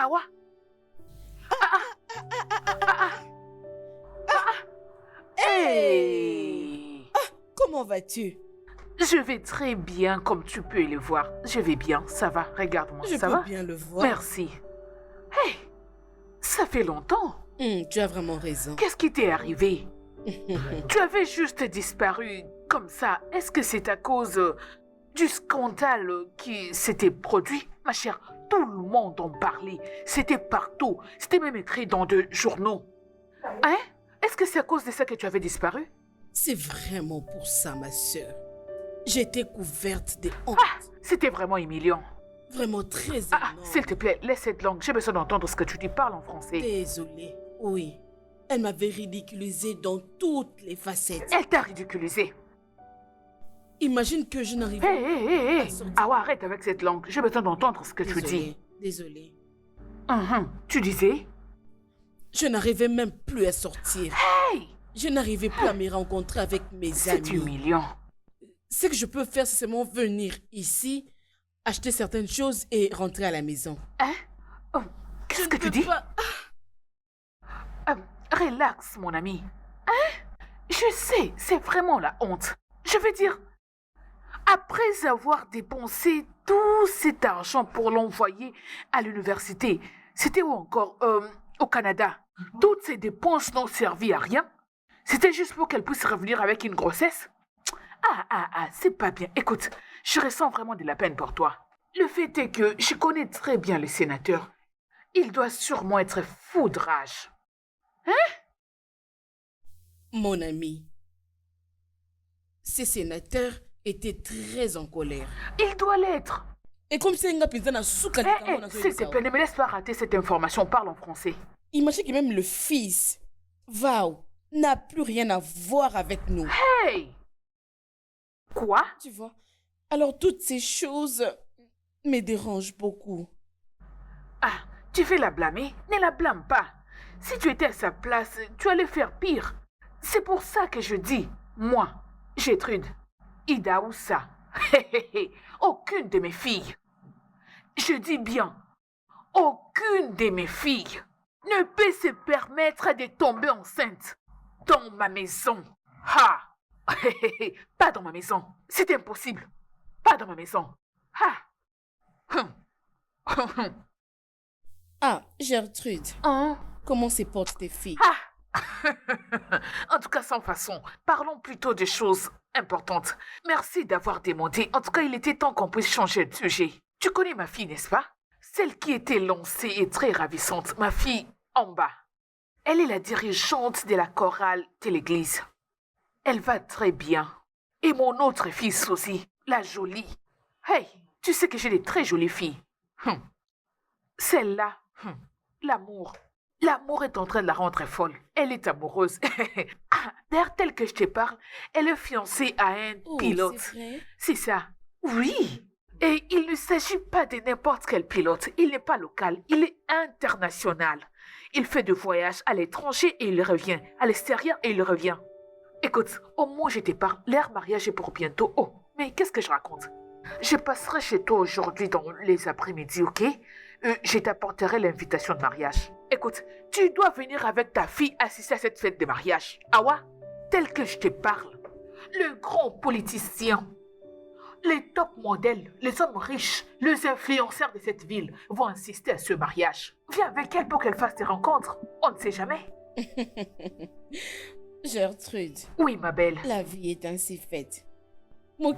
Awa. Hey! Comment vas-tu? Je vais très bien, comme tu peux le voir. Je vais bien, ça va. Regarde-moi, Je ça peux va? bien le voir. Merci. Hey! Ça fait longtemps. Tu as vraiment raison. Qu'est-ce qui t'est arrivé? Tu avais juste disparu comme ça. Est-ce que c'est à cause du scandale qui s'était produit? Ma chère, tout le monde en parlait. C'était partout. C'était même écrit dans des journaux. Hein? Est-ce que c'est à cause de ça que tu avais disparu? C'est vraiment pour ça, ma sœur. J'étais couverte de honte. C'était vraiment humiliant. Vraiment très énorme. S'il te plaît, laisse cette langue. J'ai besoin d'entendre ce que tu dis. Parle en français. Désolée. Oui. Elle m'avait ridiculisée dans toutes les facettes. Elle t'a ridiculisé. Imagine que je n'arrivais Hé, à sortir. arrête avec cette langue. J'ai besoin d'entendre ce que tu dis. Désolée. Tu disais? Je n'arrivais même plus à sortir. Hey! Je n'arrivais plus à me rencontrer avec mes C'est amis. humiliant. Ce que je peux faire, c'est seulement venir ici, acheter certaines choses et rentrer à la maison. Hein? Oh, qu'est-ce que tu dis? Relax, mon ami. Hein? Je sais, c'est vraiment la honte. Je veux dire, après avoir dépensé tout cet argent pour l'envoyer à l'université, c'était où encore? Au Canada. Toutes ces dépenses n'ont servi à rien. C'était juste pour qu'elle puisse revenir avec une grossesse. C'est pas bien. Écoute, je ressens vraiment de la peine pour toi. Le fait est que je connais très bien le sénateur. Il doit sûrement être fou de rage. Mon ami, ces sénateurs étaient très en colère. Il doit l'être. Et comme c'est un pizza na souka S'il te plaît, ne me laisse pas rater cette information. Parle en français. Imagine que même le fils, Vao, n'a plus rien à voir avec nous. Hey! Quoi? Tu vois? Alors toutes ces choses me dérangent beaucoup. Tu veux la blâmer? Ne la blâme pas. Si tu étais à sa place, tu allais faire pire. C'est pour ça que je dis, moi, Gertrude, Ida ou ça, aucune de mes filles, je dis bien, aucune de mes filles ne peut se permettre de tomber enceinte dans ma maison. Pas dans ma maison. C'est impossible. Pas dans ma maison. Gertrude, comment se portent tes filles? En tout cas, sans façon. Parlons plutôt des choses importantes. Merci d'avoir demandé. En tout cas, il était temps qu'on puisse changer de sujet. Tu connais ma fille, n'est-ce pas? Celle qui était lancée et très ravissante. Ma fille, Amba. Elle est la dirigeante de la chorale de l'église. Elle va très bien. Et mon autre fils aussi, la jolie. Hey, tu sais que j'ai des très jolies filles. Celle-là, l'amour. L'amour est en train de la rendre folle. Elle est amoureuse. D'ailleurs, tel que je te parle, elle est fiancée à un pilote. C'est vrai? C'est ça. Oui. Et il ne s'agit pas de n'importe quel pilote. Il n'est pas local. Il est international. Il fait des voyages à l'étranger et il revient. À l'extérieur et il revient. Écoute, au moins je te parle. Leur mariage est pour bientôt. Oh, mais qu'est-ce que je raconte? Je passerai chez toi aujourd'hui dans les après-midi, ok? Je t'apporterai l'invitation de mariage. Écoute, tu dois venir avec ta fille assister à cette fête de mariage. Awa, tel que je te parle, le grand politicien, les top modèles, les hommes riches, les influenceurs de cette ville vont assister à ce mariage. Viens avec elle pour qu'elle fasse des rencontres. On ne sait jamais. Gertrude. Oui, ma belle. La vie est ainsi faite. Ne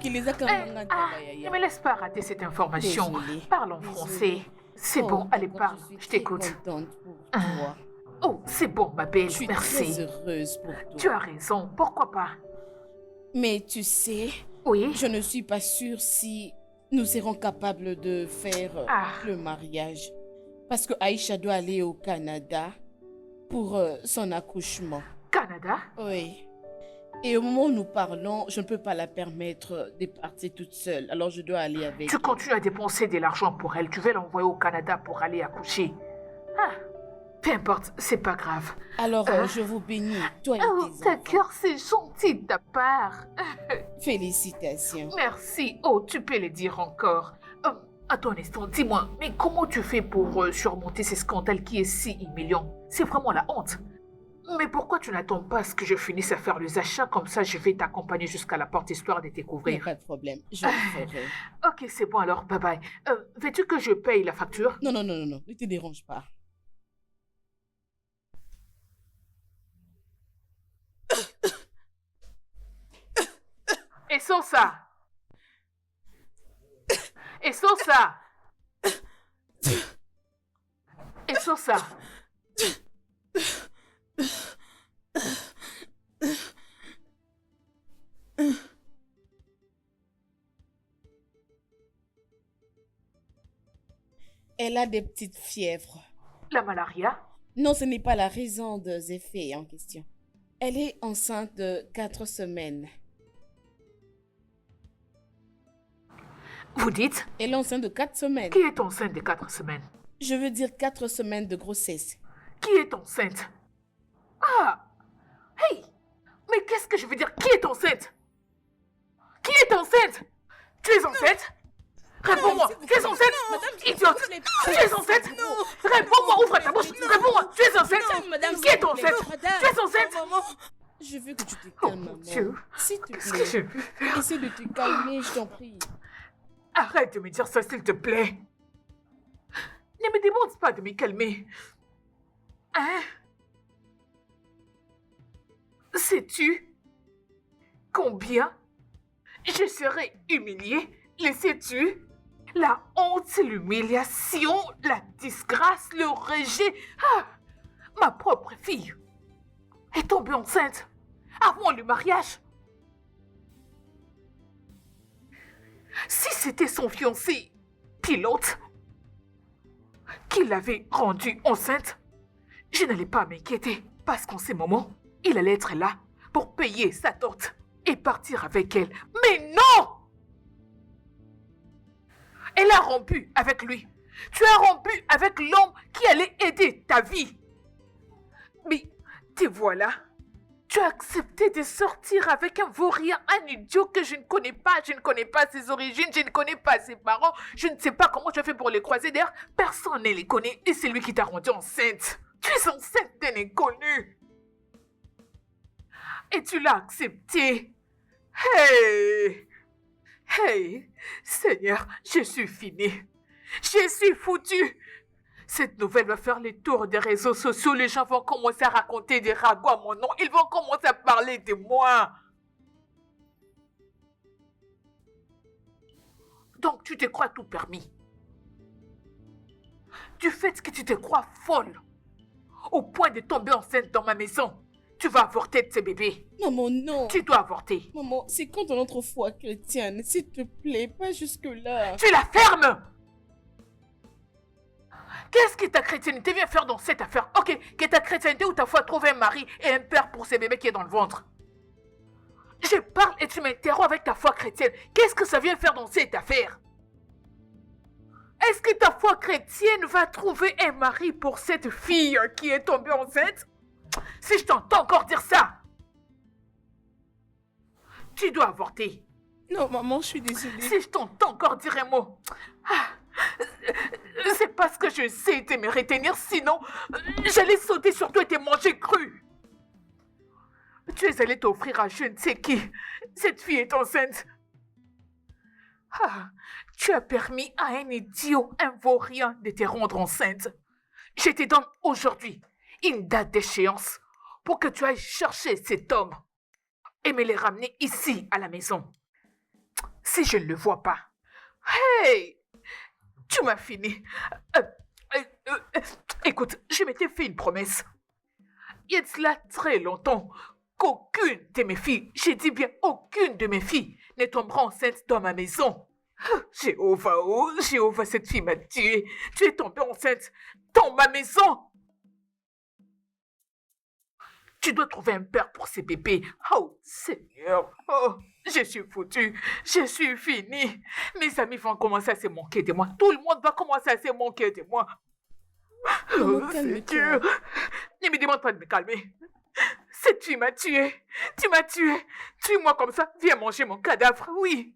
me laisse pas rater cette information. Désolée. Parle en français. C'est bon, allez, parle. Je t'écoute. Contente pour toi. Oh, c'est bon, ma belle. Je suis Merci. très heureuse pour toi. Tu as raison. Pourquoi pas? Mais tu sais, Oui. je ne suis pas sûre si nous serons capables de faire le mariage. Parce que Aïcha doit aller au Canada pour son accouchement. Canada? Oui. Et au moment où nous parlons, je ne peux pas la permettre de partir toute seule. Alors je dois aller avec Tu elle. continues à dépenser de l'argent pour elle. Tu veux l'envoyer au Canada pour aller accoucher. Peu importe, c'est pas grave. Alors je vous bénis, toi et tes Ta enfants. cœur, c'est gentil de ta part. Félicitations. Merci. Oh, tu peux le dire encore. Attends un instant, dis-moi, mais comment tu fais pour surmonter ces scandales qui est si humiliant? C'est vraiment la honte. Mais pourquoi tu n'attends pas à ce que je finisse à faire les achats? Comme ça, je vais t'accompagner jusqu'à la porte histoire de Il n'y a découvrir. pas de problème, je le ferai. Ok, c'est bon alors, bye bye. Veux-tu que je paye la facture? Non, non, non, non, non, ne te dérange pas. Et sans ça. Et sans ça. Et sans ça. Elle a des petites fièvres. La malaria? Non, ce n'est pas la raison des effets en question. Elle est enceinte de 4 semaines. Vous dites? Elle est enceinte de 4 semaines. Qui est enceinte de 4 semaines? Je veux dire 4 semaines de grossesse. Qui est enceinte? Ah! Hey! Mais qu'est-ce que je veux dire? Qui est enceinte? Qui est enceinte? Tu es enceinte? Réponds-moi! Tu es enceinte? Idiote! Tu es enceinte? Réponds-moi! Ouvre ta bouche! Réponds-moi! Tu es enceinte? Qui est enceinte? Tu es enceinte? Je veux que tu te Oh calmes, mon maman. Dieu! S'il te Qu'est-ce que je plaît, peux faire? essaie de te calmer, je t'en prie. Arrête de me dire ça, s'il te plaît. Ne me demande pas de me calmer. Hein? Sais-tu combien je serais humiliée? Le sais-tu? La honte, l'humiliation, la disgrâce, le rejet. Ah! Ma propre fille est tombée enceinte avant le mariage. Si c'était son fiancé pilote qui l'avait rendue enceinte, je n'allais pas m'inquiéter parce qu'en ces moments, il allait être là pour payer sa dot et partir avec elle. Mais non! Elle a rompu avec lui. Tu as rompu avec l'homme qui allait aider ta vie. Mais te voilà. Tu as accepté de sortir avec un vaurien, un idiot que je ne connais pas. Je ne connais pas ses origines, je ne connais pas ses parents. Je ne sais pas comment tu as fait pour les croiser. D'ailleurs, personne ne les connaît et c'est lui qui t'a rendue enceinte. Tu es enceinte d'un inconnu. Et tu l'as accepté. Hey! Hey! Seigneur, je suis fini. Je suis foutu. Cette nouvelle va faire les tours des réseaux sociaux. Les gens vont commencer à raconter des ragots à mon nom. Ils vont commencer à parler de moi. Donc tu te crois tout permis. Du fait que tu te crois folle, au point de tomber enceinte dans ma maison, tu vas avorter de ce bébé. Maman, non. Tu dois avorter. Maman, c'est contre notre foi chrétienne. S'il te plaît, pas jusque-là. Tu la fermes. Qu'est-ce que ta chrétienté vient faire dans cette affaire? Ok, que ta chrétienté ou ta foi trouve un mari et un père pour ce bébé qui est dans le ventre. Je parle et tu m'interromps avec ta foi chrétienne. Qu'est-ce que ça vient faire dans cette affaire? Est-ce que ta foi chrétienne va trouver un mari pour cette fille qui est tombée enceinte? Si je t'entends encore dire ça, tu dois avorter. Non, maman, je suis désolée. Si je t'entends encore dire un mot, c'est parce que je sais de me retenir, sinon j'allais sauter sur toi et te manger cru. Tu es allé t'offrir à je ne sais qui. Cette fille est enceinte. Tu as permis à un idiot, un vaurien de te rendre enceinte. Je te donne aujourd'hui une date d'échéance pour que tu ailles chercher cet homme et me le ramener ici à la maison. Si je ne le vois pas. Hey! Tu m'as fini. Écoute, je m'étais fait une promesse. Il y a de cela très longtemps qu'aucune de mes filles, j'ai dit bien aucune de mes filles, ne tombera enceinte dans ma maison. Jéhovah, oh, Jéhovah, cette fille m'a tué. Tu es tombée enceinte dans ma maison. Tu dois trouver un père pour ces bébés. Oh, Seigneur. Oh, je suis foutue. Je suis finie. Mes amis vont commencer à se moquer de moi. Tout le monde va commencer à se moquer de moi. Oh, Seigneur. Ne me demande pas de me calmer. Cette fille m'a tué. Tu m'as tué. Tue-moi comme ça. Viens manger mon cadavre. Oui.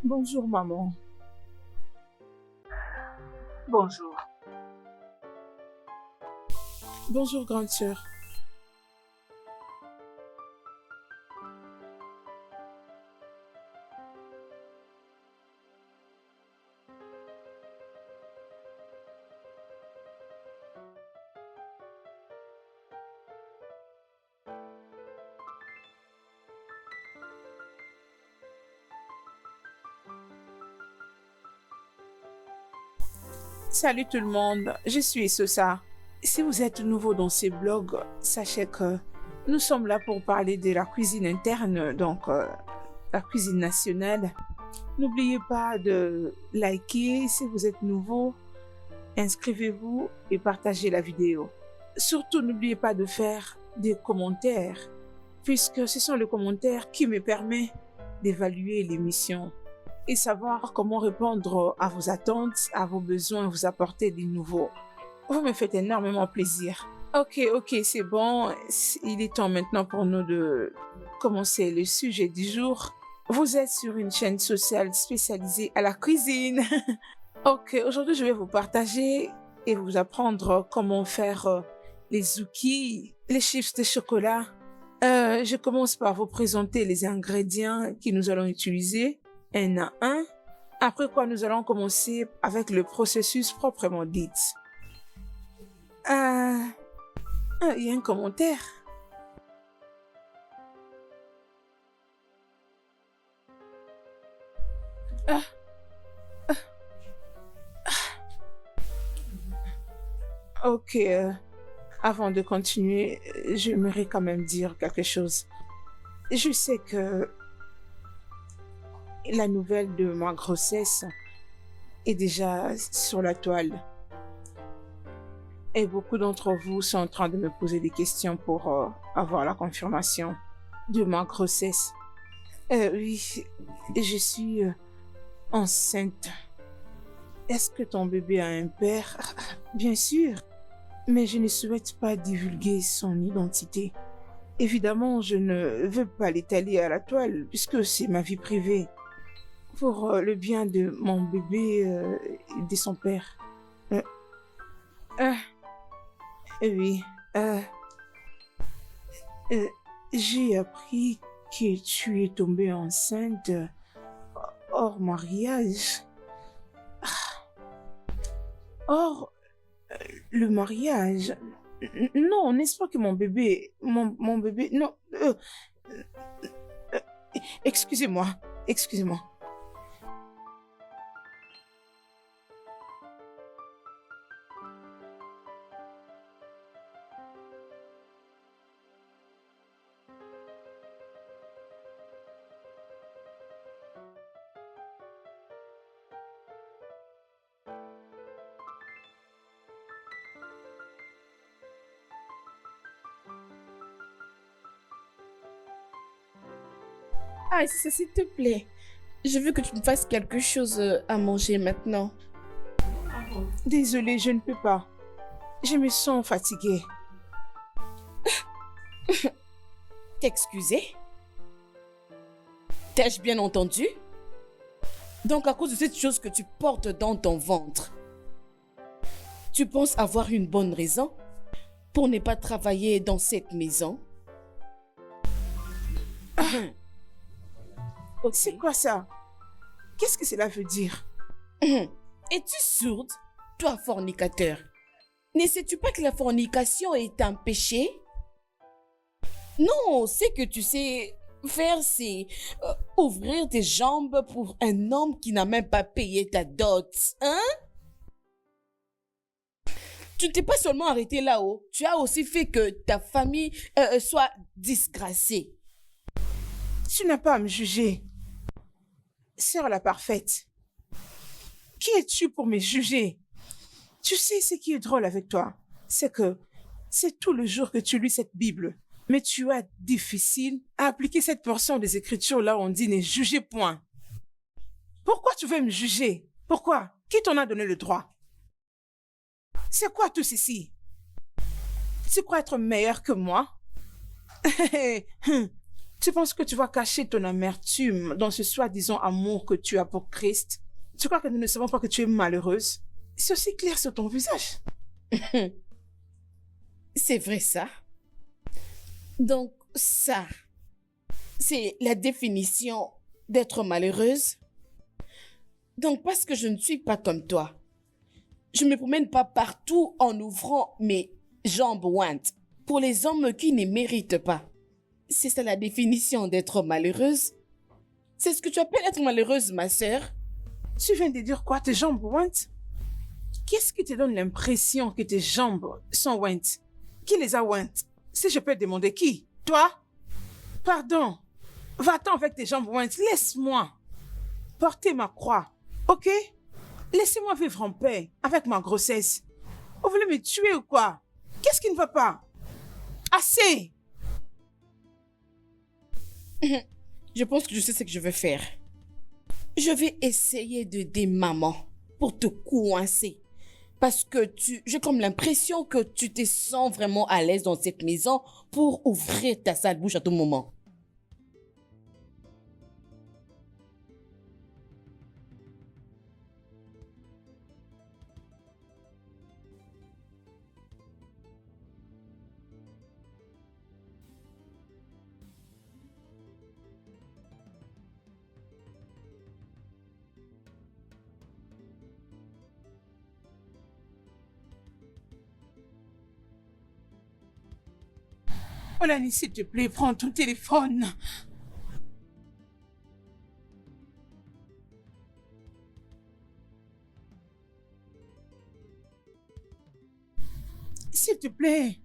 Bonjour, maman. Bonjour. Bonjour, grande sœur. Salut tout le monde, je suis Sosa. Si vous êtes nouveau dans ces blogs, sachez que nous sommes là pour parler de la cuisine interne, donc la cuisine nationale. N'oubliez pas de liker si vous êtes nouveau, inscrivez-vous et partagez la vidéo. Surtout, n'oubliez pas de faire des commentaires, puisque ce sont les commentaires qui me permettent d'évaluer l'émission et savoir comment répondre à vos attentes, à vos besoins, vous apporter des nouveaux. Vous me faites énormément plaisir. Ok, c'est bon. Il est temps maintenant pour nous de commencer le sujet du jour. Vous êtes sur une chaîne sociale spécialisée à la cuisine. Ok, aujourd'hui je vais vous partager et vous apprendre comment faire les zoukis, les chips de chocolat. Je commence par vous présenter les ingrédients que nous allons utiliser, un à un. Après quoi, nous allons commencer avec le processus proprement dit. Il y a un commentaire. Ok, avant de continuer, j'aimerais quand même dire quelque chose. Je sais que la nouvelle de ma grossesse est déjà sur la toile. Et beaucoup d'entre vous sont en train de me poser des questions pour avoir la confirmation de ma grossesse. Oui, je suis enceinte. Est-ce que ton bébé a un père? Bien sûr, mais je ne souhaite pas divulguer son identité. Évidemment, je ne veux pas l'étaler à la toile puisque c'est ma vie privée. Pour le bien de mon bébé et de son père. Oui, j'ai appris que tu es tombée enceinte hors mariage. Hors le mariage. Non, n'est-ce pas que mon bébé... Mon bébé... Non. Excusez-moi. Ah, s'il te plaît. Je veux que tu me fasses quelque chose à manger maintenant. Désolée, je ne peux pas. Je me sens fatiguée. T'excuser? T'ai-je bien entendu? Donc à cause de cette chose que tu portes dans ton ventre, tu penses avoir une bonne raison pour ne pas travailler dans cette maison? Okay. C'est quoi ça? Qu'est-ce que cela veut dire? Es-tu sourde, toi fornicateur? Ne sais-tu pas que la fornication est un péché? Non, c'est que tu sais faire, c'est ouvrir tes jambes pour un homme qui n'a même pas payé ta dot, hein? Tu ne t'es pas seulement arrêté là-haut, tu as aussi fait que ta famille soit disgracée. Tu n'as pas à me juger. Sœur la parfaite, qui es-tu pour me juger? Tu sais ce qui est drôle avec toi, c'est que c'est tout le jour que tu lis cette Bible, mais tu as difficile à appliquer cette portion des Écritures là où on dit ne jugez point. Pourquoi tu veux me juger? Pourquoi? Qui t'en a donné le droit? C'est quoi tout ceci? Tu crois être meilleur que moi? Tu penses que tu vas cacher ton amertume dans ce soi-disant amour que tu as pour Christ? Tu crois que nous ne savons pas que tu es malheureuse? C'est aussi clair sur ton visage. C'est vrai ça. Donc ça, c'est la définition d'être malheureuse. Donc parce que je ne suis pas comme toi, je ne me promène pas partout en ouvrant mes jambes ointes pour les hommes qui ne méritent pas. C'est ça la définition d'être malheureuse? C'est ce que tu appelles être malheureuse, ma sœur? Tu viens de dire quoi, tes jambes ointes? Qu'est-ce qui te donne l'impression que tes jambes sont ointes? Qui les a ointes? Si je peux demander qui? Toi? Pardon. Va-t'en avec tes jambes ointes. Laisse-moi porter ma croix. Ok? Laissez-moi vivre en paix avec ma grossesse. Vous voulez me tuer ou quoi? Qu'est-ce qui ne va pas? Assez! Je pense que je sais ce que je vais faire. Je vais essayer d'aider maman pour te coincer. Parce que j'ai comme l'impression que tu te sens vraiment à l'aise dans cette maison pour ouvrir ta sale bouche à tout moment. Olani, s'il te plaît, prends ton téléphone. S'il te plaît.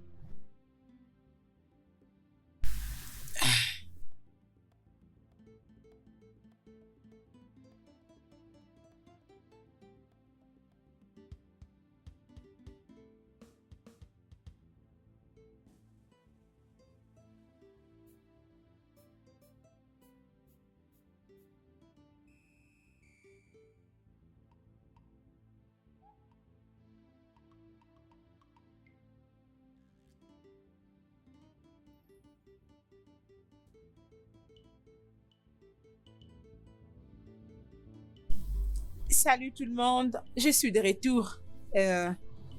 Salut tout le monde, je suis de retour.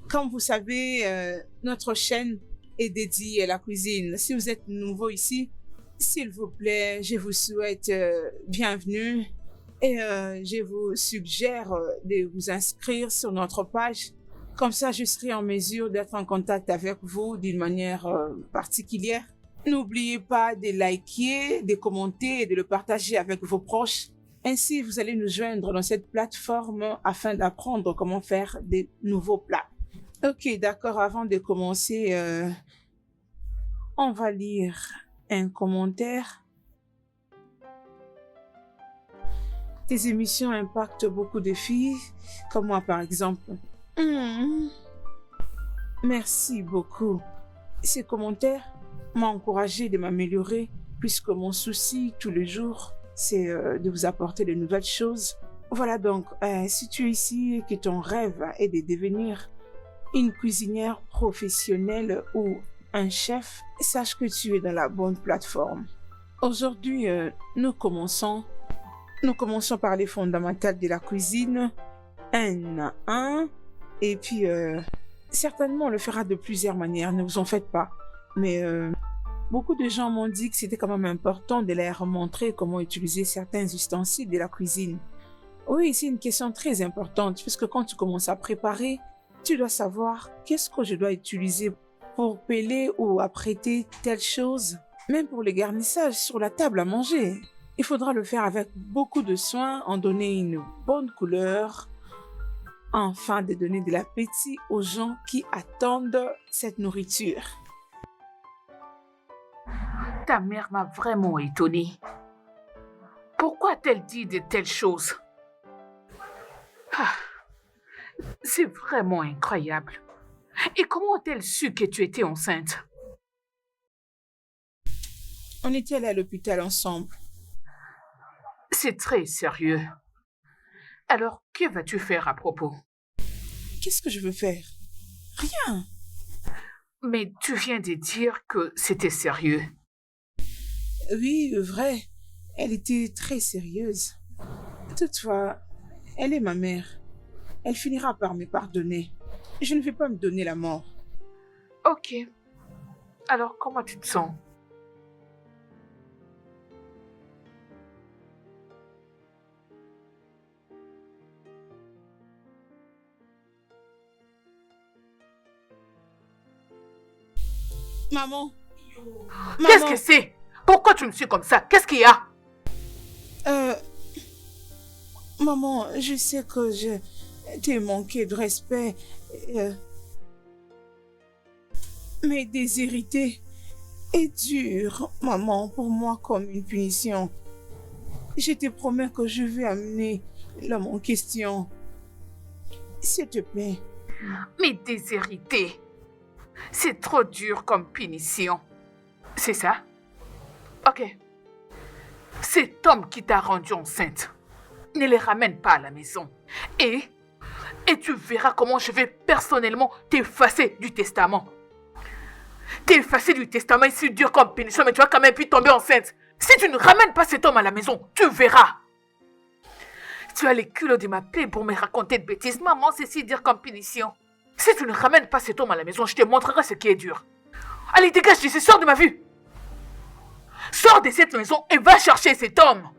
Comme vous savez, notre chaîne est dédiée à la cuisine. Si vous êtes nouveau ici, s'il vous plaît, je vous souhaite bienvenue et je vous suggère de vous inscrire sur notre page. Comme ça, je serai en mesure d'être en contact avec vous d'une manière particulière. N'oubliez pas de liker, de commenter et de le partager avec vos proches. Ainsi, vous allez nous joindre dans cette plateforme afin d'apprendre comment faire des nouveaux plats. Ok, d'accord, avant de commencer, on va lire un commentaire. Tes émissions impactent beaucoup de filles, comme moi par exemple. Merci beaucoup. Ces commentaires m'ont encouragé de m'améliorer puisque mon souci tous les jours, c'est de vous apporter de nouvelles choses. Voilà donc, si tu es ici et que ton rêve est de devenir une cuisinière professionnelle ou un chef, sache que tu es dans la bonne plateforme. Aujourd'hui, nous commençons par les fondamentales de la cuisine, un à un, et puis certainement on le fera de plusieurs manières, ne vous en faites pas. Mais beaucoup de gens m'ont dit que c'était quand même important de leur montrer comment utiliser certains ustensiles de la cuisine. Oui, c'est une question très importante, parce que quand tu commences à préparer, tu dois savoir qu'est-ce que je dois utiliser pour peler ou apprêter telle chose. Même pour les garnissages sur la table à manger, il faudra le faire avec beaucoup de soin, en donner une bonne couleur, afin de donner de l'appétit aux gens qui attendent cette nourriture. Ta mère m'a vraiment étonnée. Pourquoi a-t-elle dit de telles choses? Ah, c'est vraiment incroyable. Et comment a-t-elle su que tu étais enceinte? On était allés à l'hôpital ensemble. C'est très sérieux. Alors, que vas-tu faire à propos? Qu'est-ce que je veux faire? Rien. Mais tu viens de dire que c'était sérieux. Oui, vrai. Elle était très sérieuse. Toutefois, elle est ma mère. Elle finira par me pardonner. Je ne vais pas me donner la mort. Ok. Alors, comment tu te sens? Maman, Qu'est-ce que maman, c'est? Pourquoi tu me suis comme ça? Qu'est-ce qu'il y a? euh, maman, je sais que je t'ai manqué de respect, euh, mais déshériter est dur, maman, pour moi comme une punition. Je te promets que je vais amener l'homme en question. S'il te plaît. Mais déshérité, c'est trop dur comme punition. C'est ça? Ok. Cet homme qui t'a rendu enceinte, ne les ramène pas à la maison. Et, et tu verras comment je vais personnellement t'effacer du testament. T'effacer du testament est si dur comme punition, mais tu vas quand même pu tomber enceinte. Si tu ne ramènes pas cet homme à la maison, tu verras. Tu as les culots de m'appeler pour me raconter de bêtises. Maman, c'est si dur comme punition. Si tu ne ramènes pas cet homme à la maison, je te montrerai ce qui est dur. Allez, dégage d'ici, sors de ma vue. Sors de cette maison et va chercher cet homme.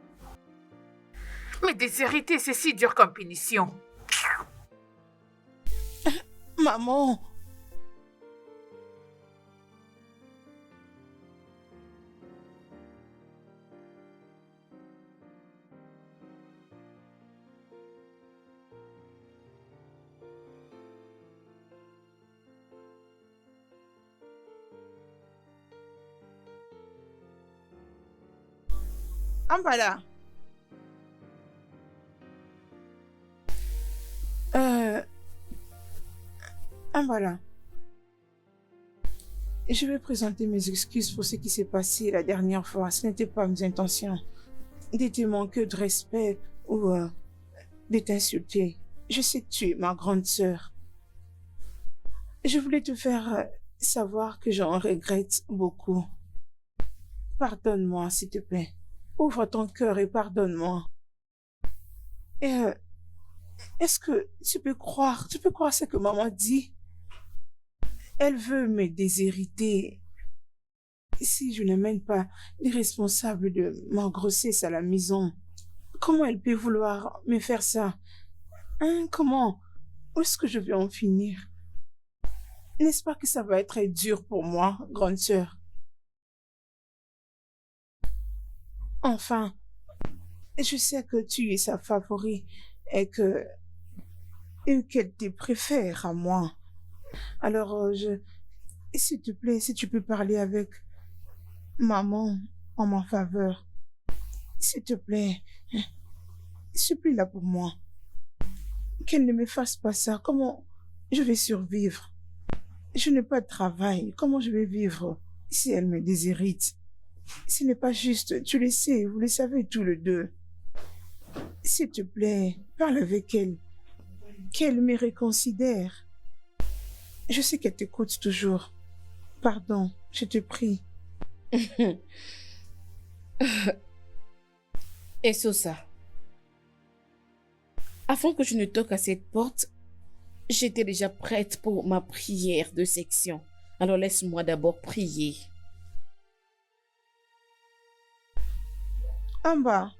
Mais déshériter, c'est si dur comme punition. Maman, Ambala. Euh, Ambala. Je vais présenter mes excuses pour ce qui s'est passé la dernière fois. Ce n'était pas mes intentions de te manquer de respect ou de t'insulter. Je sais que tu es ma grande sœur. Je voulais te faire savoir que j'en regrette beaucoup. Pardonne-moi, s'il te plaît. Ouvre ton cœur et pardonne-moi. Et est-ce que tu peux croire ce que maman dit? Elle veut me déshériter si je ne mène pas les responsables de ma grossesse à la maison. Comment elle peut vouloir me faire ça? Hein, comment? Où est-ce que je vais en finir? N'est-ce pas que ça va être dur pour moi, grande sœur? Enfin, je sais que tu es sa favorite et qu'elle te préfère à moi. Alors, s'il te plaît, si tu peux parler avec maman en ma faveur, s'il te plaît, supplie-la pour moi. Qu'elle ne me fasse pas ça. Comment je vais survivre? Je n'ai pas de travail. Comment je vais vivre si elle me déshérite? Ce n'est pas juste. Tu le sais, vous le savez tous les deux. S'il te plaît, parle avec elle. Qu'elle me réconsidère. Je sais qu'elle t'écoute toujours. Pardon, je te prie. Et ça, avant que je ne toque à cette porte, j'étais déjà prête pour ma prière de section. Alors laisse-moi d'abord prier. En bas.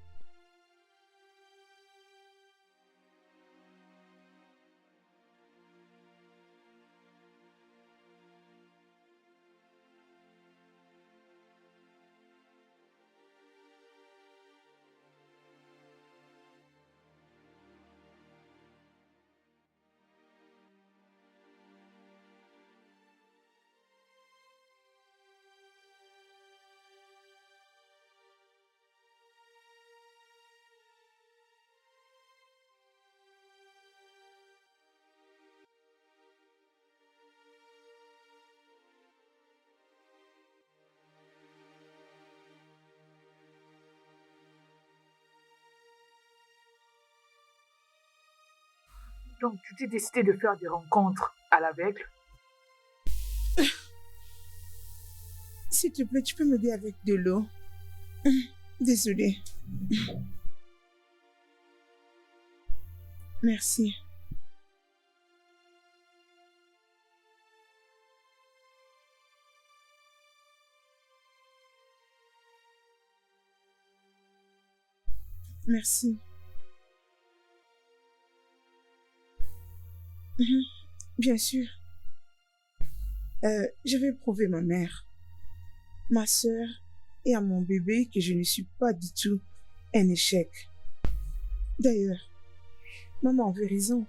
Donc, tu t'es décidé de faire des rencontres à l'aveugle? S'il te plaît, tu peux m'aider avec de l'eau. Désolée. Merci. Merci. Mhm. Bien sûr. Je vais prouver ma mère, ma sœur et à mon bébé que je ne suis pas du tout un échec. D'ailleurs, maman avait raison.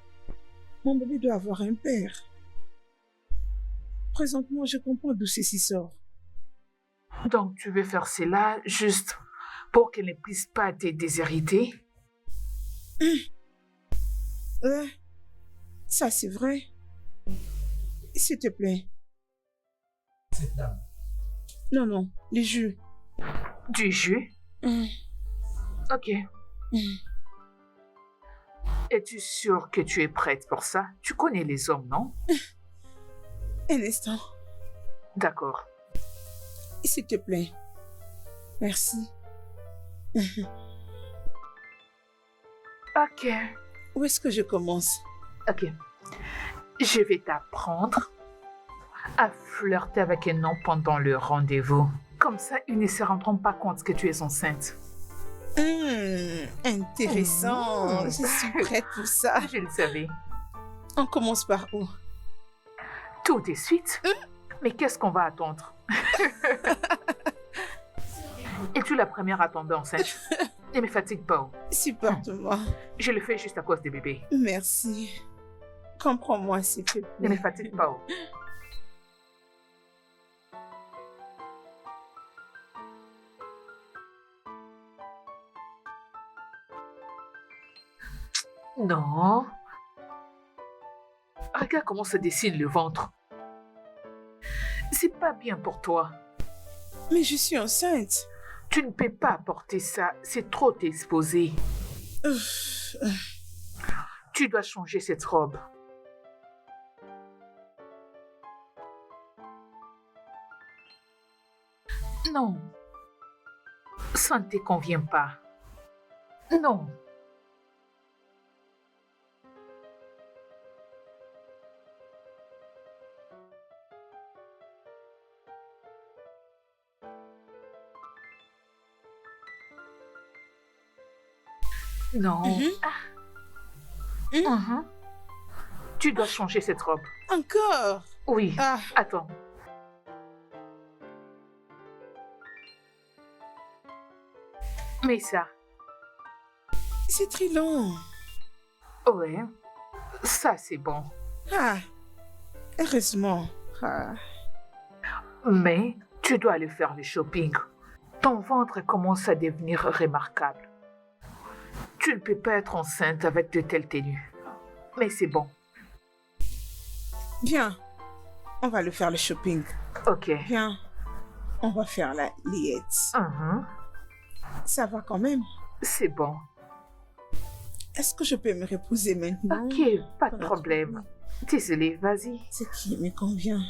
Mon bébé doit avoir un père. Présentement, je comprends d'où ceci sort. Donc, tu veux faire cela juste pour qu'elle ne puisse pas te déshériter? Ça c'est vrai. S'il te plaît. Cette dame. Non, non, les jus. Du jus? Hum, Ok. hum. Es-tu sûre que tu es prête pour ça? Tu connais les hommes, non? Un instant. D'accord. S'il te plaît. Merci. Ok. Où est-ce que je commence? Ok. Je vais t'apprendre à flirter avec un homme pendant le rendez-vous. Comme ça, ils ne se rendront pas compte que tu es enceinte. Intéressant. Mmh. Je suis prête pour ça. Je le savais. On commence par où? Tout de suite. Mais qu'est-ce qu'on va attendre? Es-tu la première à tomber enceinte? Ne me fatigue pas. Supporte-moi. Je le fais juste à cause des bébés. Merci. Comprends-moi, s'il te Ne me plaît. fatigue pas. Non. Regarde comment se dessine le ventre. C'est pas bien pour toi. Mais je suis enceinte. Tu ne peux pas porter ça. C'est trop t'exposer. Ouf. Tu dois changer cette robe. Non. Ça ne te convient pas. Non. Non. Mhm. Tu dois changer cette robe. Encore? Oui. Ah, Attends. Mais ça, c'est très long. ouais, ça c'est bon. Ah, heureusement. Ah. Mais tu dois aller faire le shopping. Ton ventre commence à devenir remarquable. Tu ne peux pas être enceinte avec de telles tenues. Mais c'est bon. Viens, on va le faire le shopping. Ok. Viens, on va faire la liette. Mhm. Ça va quand même. C'est bon. Est-ce que je peux me reposer maintenant? Ok, pas de problème. Désolée, vas-y. Ce qui me convient.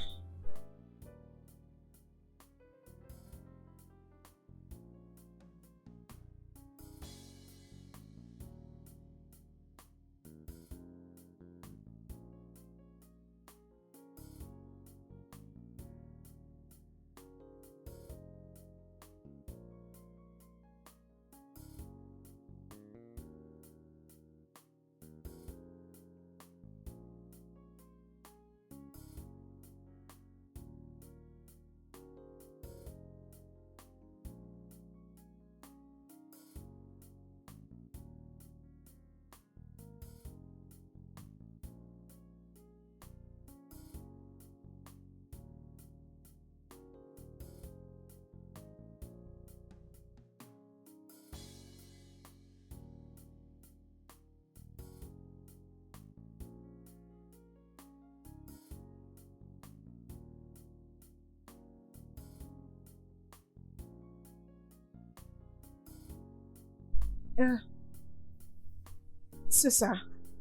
C'est ça.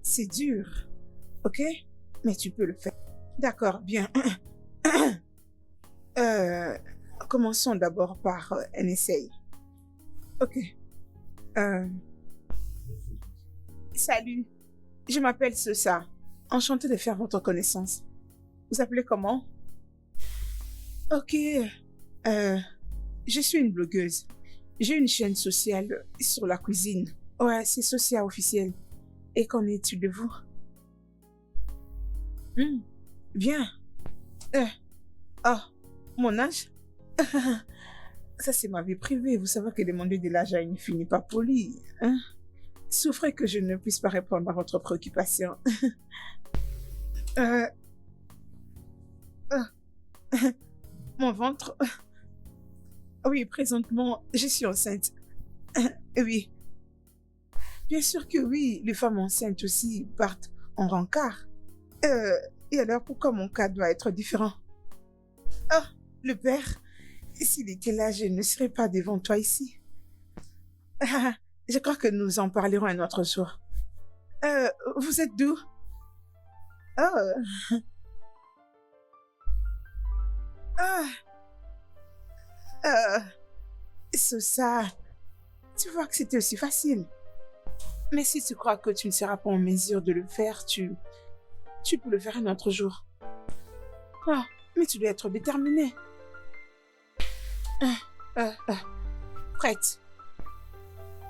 C'est dur. Ok? Mais tu peux le faire. D'accord, bien. Commençons d'abord par un essai. Ok. Salut, je m'appelle Sosa. Enchantée de faire votre connaissance. Vous appelez comment? Ok. Je suis une blogueuse. J'ai une chaîne sociale sur la cuisine. Ouais, c'est Sosia officiel. Et qu'en est-il de vous? Bien. Oh, mon âge? Ça, c'est ma vie privée. Vous savez que demander de l'âge à une fille n'est pas poli. Hein? Souffrez que je ne puisse pas répondre à votre préoccupation. Mon ventre... Oui, présentement, je suis enceinte. Oui. Bien sûr que oui, les femmes enceintes aussi partent en rencard. Et alors, pourquoi mon cas doit être différent? Ah, le père, s'il était là, je ne serais pas devant toi ici. Je crois que nous en parlerons un autre jour. Vous êtes d'où? Oh. Sosa, tu vois que c'était aussi facile. Mais si tu crois que tu ne seras pas en mesure de le faire, tu peux le faire un autre jour. Ah, mais tu dois être déterminée. Prête.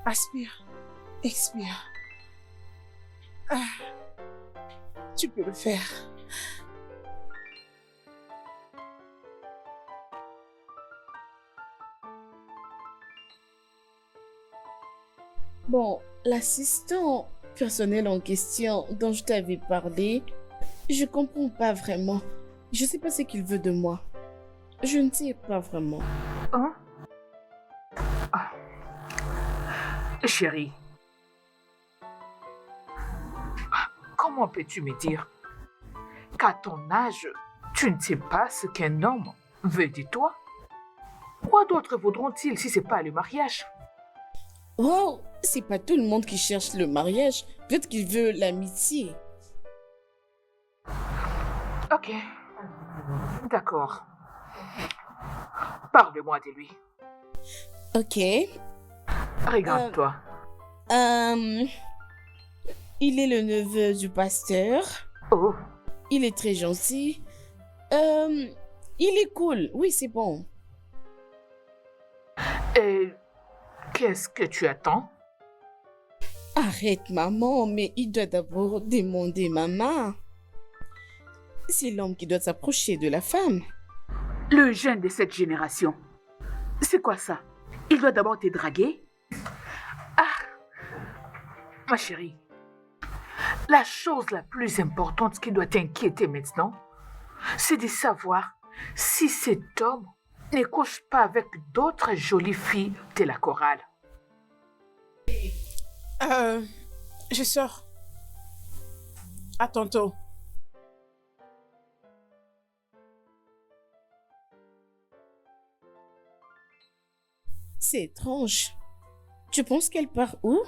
Aspire. Expire. Tu peux le faire. Bon, l'assistant personnel en question dont je t'avais parlé, je comprends pas vraiment. Je sais pas ce qu'il veut de moi. Je ne sais pas vraiment. Hein? Ah. Chérie, comment peux-tu me dire qu'à ton âge, tu ne sais pas ce qu'un homme veut de toi? Quoi d'autre voudront-ils si c'est pas le mariage? Oh, c'est pas tout le monde qui cherche le mariage. Peut-être qu'il veut l'amitié. Ok, d'accord. Parle-moi de lui. Ok. Regarde-toi. Il est le neveu du pasteur. Oh, Il est très gentil. Il est cool. Oui, c'est bon. et qu'est-ce que tu attends? Arrête, maman, mais il doit d'abord demander maman. C'est l'homme qui doit s'approcher de la femme. Le jeune de cette génération. C'est quoi ça? Il doit d'abord te draguer? Ah, ma chérie, la chose la plus importante qui doit t'inquiéter maintenant, c'est de savoir si cet homme ne couche pas avec d'autres jolies filles de la chorale. Je sors. À tantôt. C'est étrange. Tu penses qu'elle part où?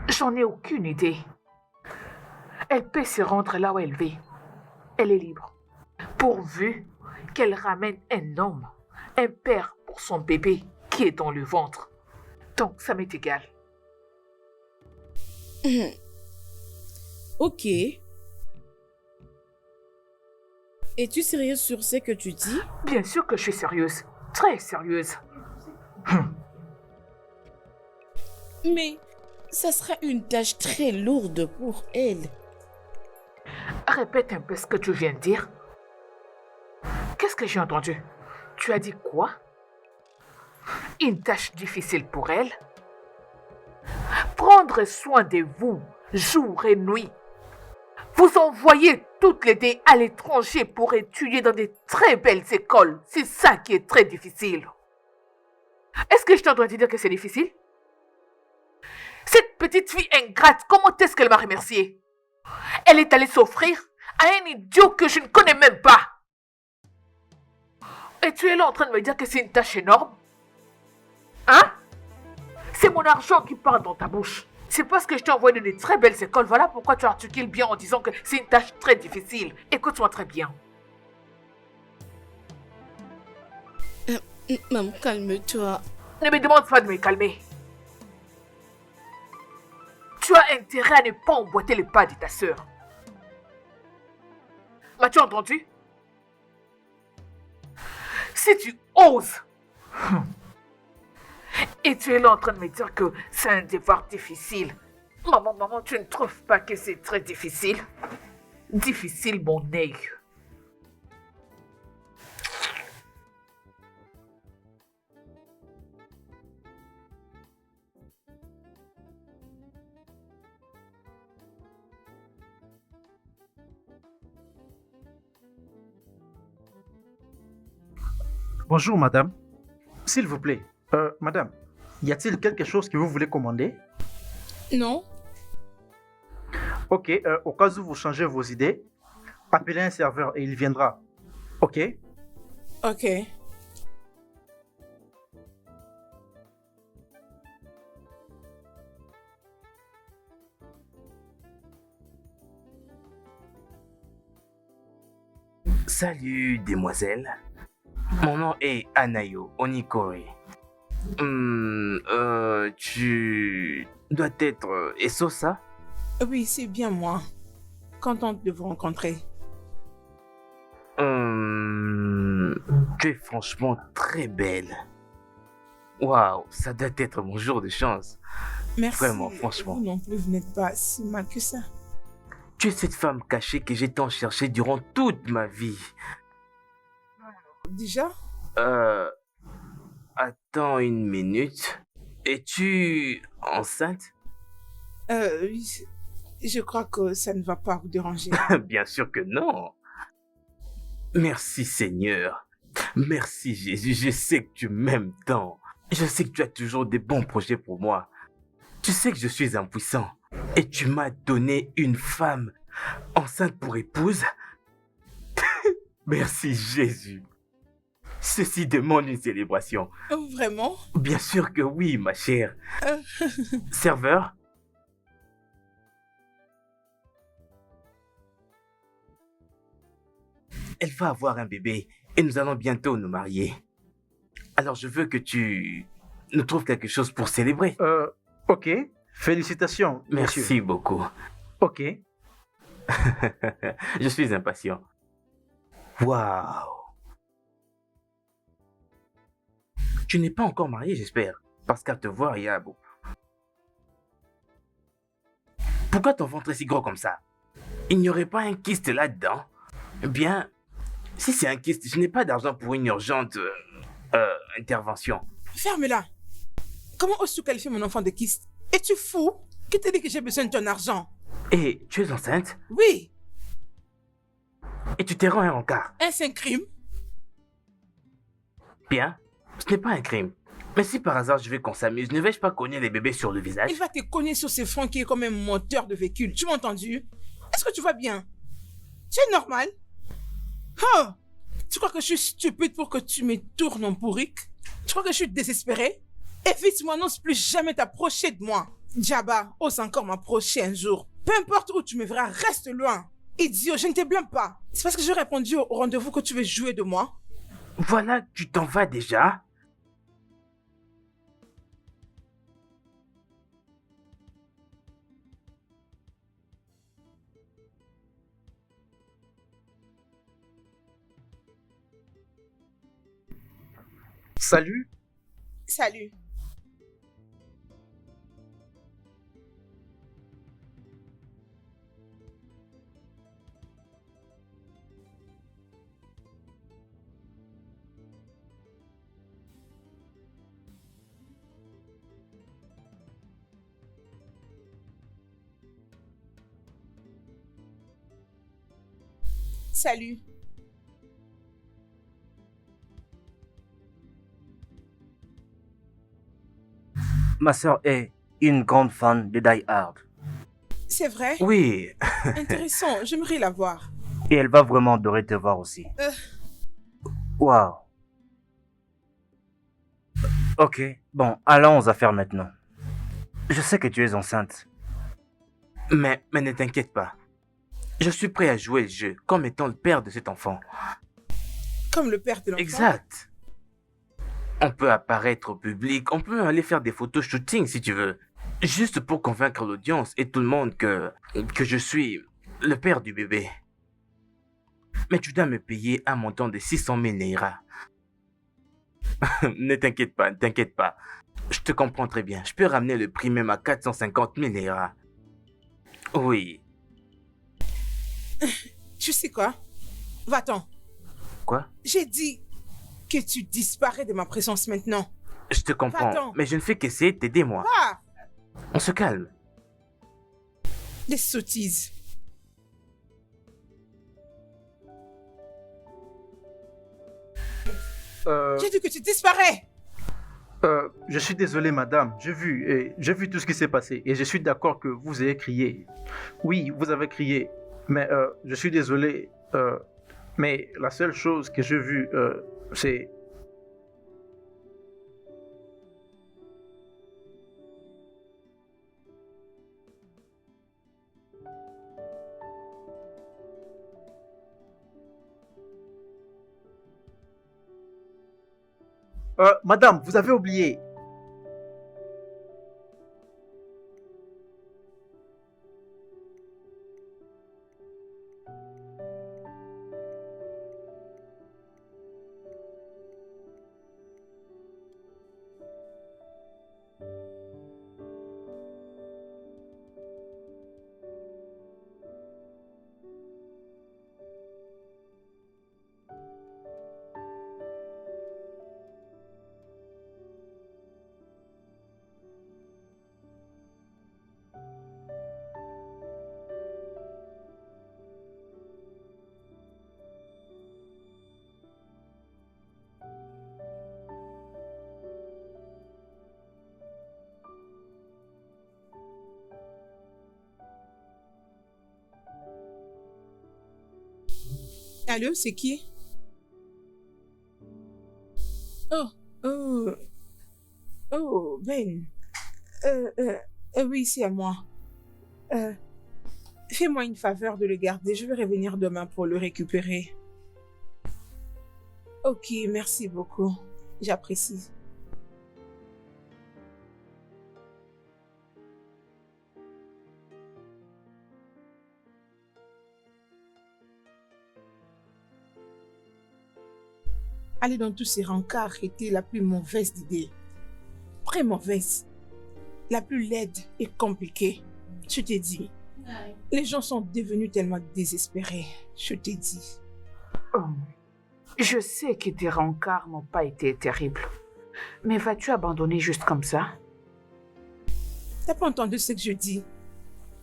J'en ai aucune idée. Elle peut se rendre là où elle veut. Elle est libre. Pourvu qu'elle ramène un homme, un père pour son bébé qui est dans le ventre. Donc, ça m'est égal. Ok. Es-tu sérieuse sur ce que tu dis? Bien sûr que je suis sérieuse. Très sérieuse. Mais ça sera une tâche très lourde pour elle. Répète un peu ce que tu viens de dire. Qu'est-ce que j'ai entendu? Tu as dit quoi? Une tâche difficile pour elle? Prendre soin de vous, jour et nuit. Vous envoyez toutes les deux à l'étranger pour étudier dans de très belles écoles. C'est ça qui est très difficile. Est-ce que je t'entends te dire que c'est difficile? Cette petite fille ingrate, comment est-ce qu'elle m'a remercié? Elle est allée s'offrir à un idiot que je ne connais même pas. Et tu es là en train de me dire que c'est une tâche énorme? Hein? C'est mon argent qui part dans ta bouche. C'est parce que je t'ai envoyé dans de très belles écoles. Voilà pourquoi tu articules bien en disant que c'est une tâche très difficile. Écoute-moi très bien. Maman, calme-toi. Ne me demande pas de me calmer. Tu as intérêt à ne pas emboîter les pas de ta sœur. M'as-tu entendu? Si tu oses, et tu es là en train de me dire que c'est un devoir difficile. Maman, tu ne trouves pas que c'est très difficile? Difficile, mon œil. Bonjour, madame. S'il vous plaît, madame, y a-t-il quelque chose que vous voulez commander? Non? Ok, au cas où vous changez vos idées, appelez un serveur et il viendra. Ok? Ok. Salut, demoiselle. Mon nom est Anayo Onikore. Tu dois être Esosa? Oui, c'est bien moi. Contente de vous rencontrer. Tu es franchement très belle. Waouh, ça doit être mon jour de chance. Merci. Vraiment, franchement. Vous non plus, vous n'êtes pas si mal que ça. Tu es cette femme cachée que j'ai tant cherchée durant toute ma vie. Déjà? Attends une minute. Es-tu enceinte? Oui, je crois que ça ne va pas vous déranger. Bien sûr que non. Merci Seigneur. Merci Jésus. Je sais que tu m'aimes tant. Je sais que tu as toujours des bons projets pour moi. Tu sais que je suis impuissant. Et tu m'as donné une femme enceinte pour épouse. Merci Jésus. Ceci demande une célébration. Vraiment? Bien sûr que oui, ma chère. Serveur? Elle va avoir un bébé et nous allons bientôt nous marier. Alors je veux que tu nous trouves quelque chose pour célébrer. Ok. Félicitations, Merci monsieur. beaucoup. Ok. Je suis impatient. Waouh. Tu n'es pas encore marié, j'espère. Parce qu'à te voir, il y a beaucoup. Pourquoi ton ventre est si gros comme ça? Il n'y aurait pas un kyste là-dedans? Eh bien, si c'est un kyste, je n'ai pas d'argent pour une urgente intervention. Ferme-la. Comment oses-tu qualifier mon enfant de kyste? Es-tu fou? Qui t'a dit que j'ai besoin de ton argent? Et tu es enceinte? Oui, Et tu t'es rendu un rencard? est-ce un crime? Bien, ce n'est pas un crime. Mais si par hasard je veux qu'on s'amuse, ne vais-je pas cogner les bébés sur le visage? Il va te cogner sur ses fronts qui est comme un moteur de véhicule. Tu m'as entendu? Est-ce que tu vas bien? Tu es normal? Oh! Tu crois que je suis stupide pour que tu me tournes en bourrique? Tu crois que je suis désespéré? Évite-moi, n'ose plus jamais t'approcher de moi. Djaba, ose encore m'approcher un jour. Peu importe où tu me verras, reste loin. Idiot, je ne te blâme pas. C'est parce que j'ai répondu au rendez-vous que tu veux jouer de moi. Voilà, tu t'en vas déjà? Salut. Salut. Salut. Ma sœur est une grande fan de Die Hard C'est vrai? Oui, Intéressant, j'aimerais la voir. et elle va vraiment adorer te voir aussi. Waouh. Ok, bon, allons aux affaires maintenant. Je sais que tu es enceinte. mais ne t'inquiète pas. Je suis prêt à jouer le jeu comme étant le père de cet enfant. Comme le père de l'enfant. Exact. On peut apparaître au public, on peut aller faire des photos shooting si tu veux. Juste pour convaincre l'audience et tout le monde que je suis le père du bébé. Mais tu dois me payer un montant de 600 000 Naira. Ne t'inquiète pas, ne t'inquiète pas. Je te comprends très bien. Je peux ramener le prix même à 450 000 Naira. Oui. Tu sais quoi? Va-t'en. Quoi? J'ai dit que tu disparais de ma présence maintenant. Je te comprends, Va-t'en. mais je ne fais qu'essayer de t'aider, moi. Ah! On se calme. Des sottises. J'ai dit que tu disparais. Je suis désolé, madame. J'ai vu tout ce qui s'est passé et je suis d'accord que vous ayez crié. Oui, vous avez crié, mais je suis désolé. Mais la seule chose que j'ai vue, c'est... madame, vous avez oublié. Allô, c'est qui? Oh, oh, oh, Ben. Oui, c'est à moi. Fais-moi une faveur de le garder. Je vais revenir demain pour le récupérer. Ok, merci beaucoup. J'apprécie. Aller dans tous ces rencarts était la plus mauvaise idée. Très mauvaise. La plus laide et compliquée. Je t'ai dit. Les gens sont devenus tellement désespérés. Je t'ai dit. Oh, je sais que tes rencarts n'ont pas été terribles. Mais vas-tu abandonner juste comme ça? T'as pas entendu ce que je dis?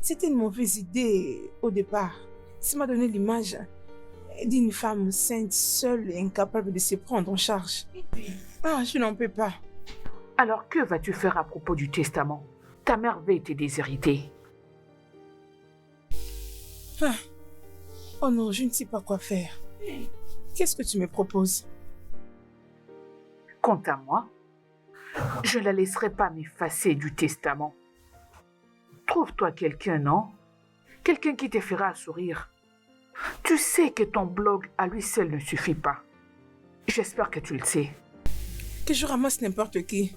C'était une mauvaise idée au départ. Ça m'a donné l'image d'une femme sainte, seule et incapable de se prendre en charge. Ah, je n'en peux pas. Alors que vas-tu faire à propos du testament? Ta mère va être déshéritée. Ah. Oh non, je ne sais pas quoi faire. Qu'est-ce que tu me proposes? Quant à moi, je ne la laisserai pas m'effacer du testament. Trouve-toi quelqu'un, non? Quelqu'un qui te fera sourire. Tu sais que ton blog à lui seul ne suffit pas. J'espère que tu le sais. Que je ramasse n'importe qui.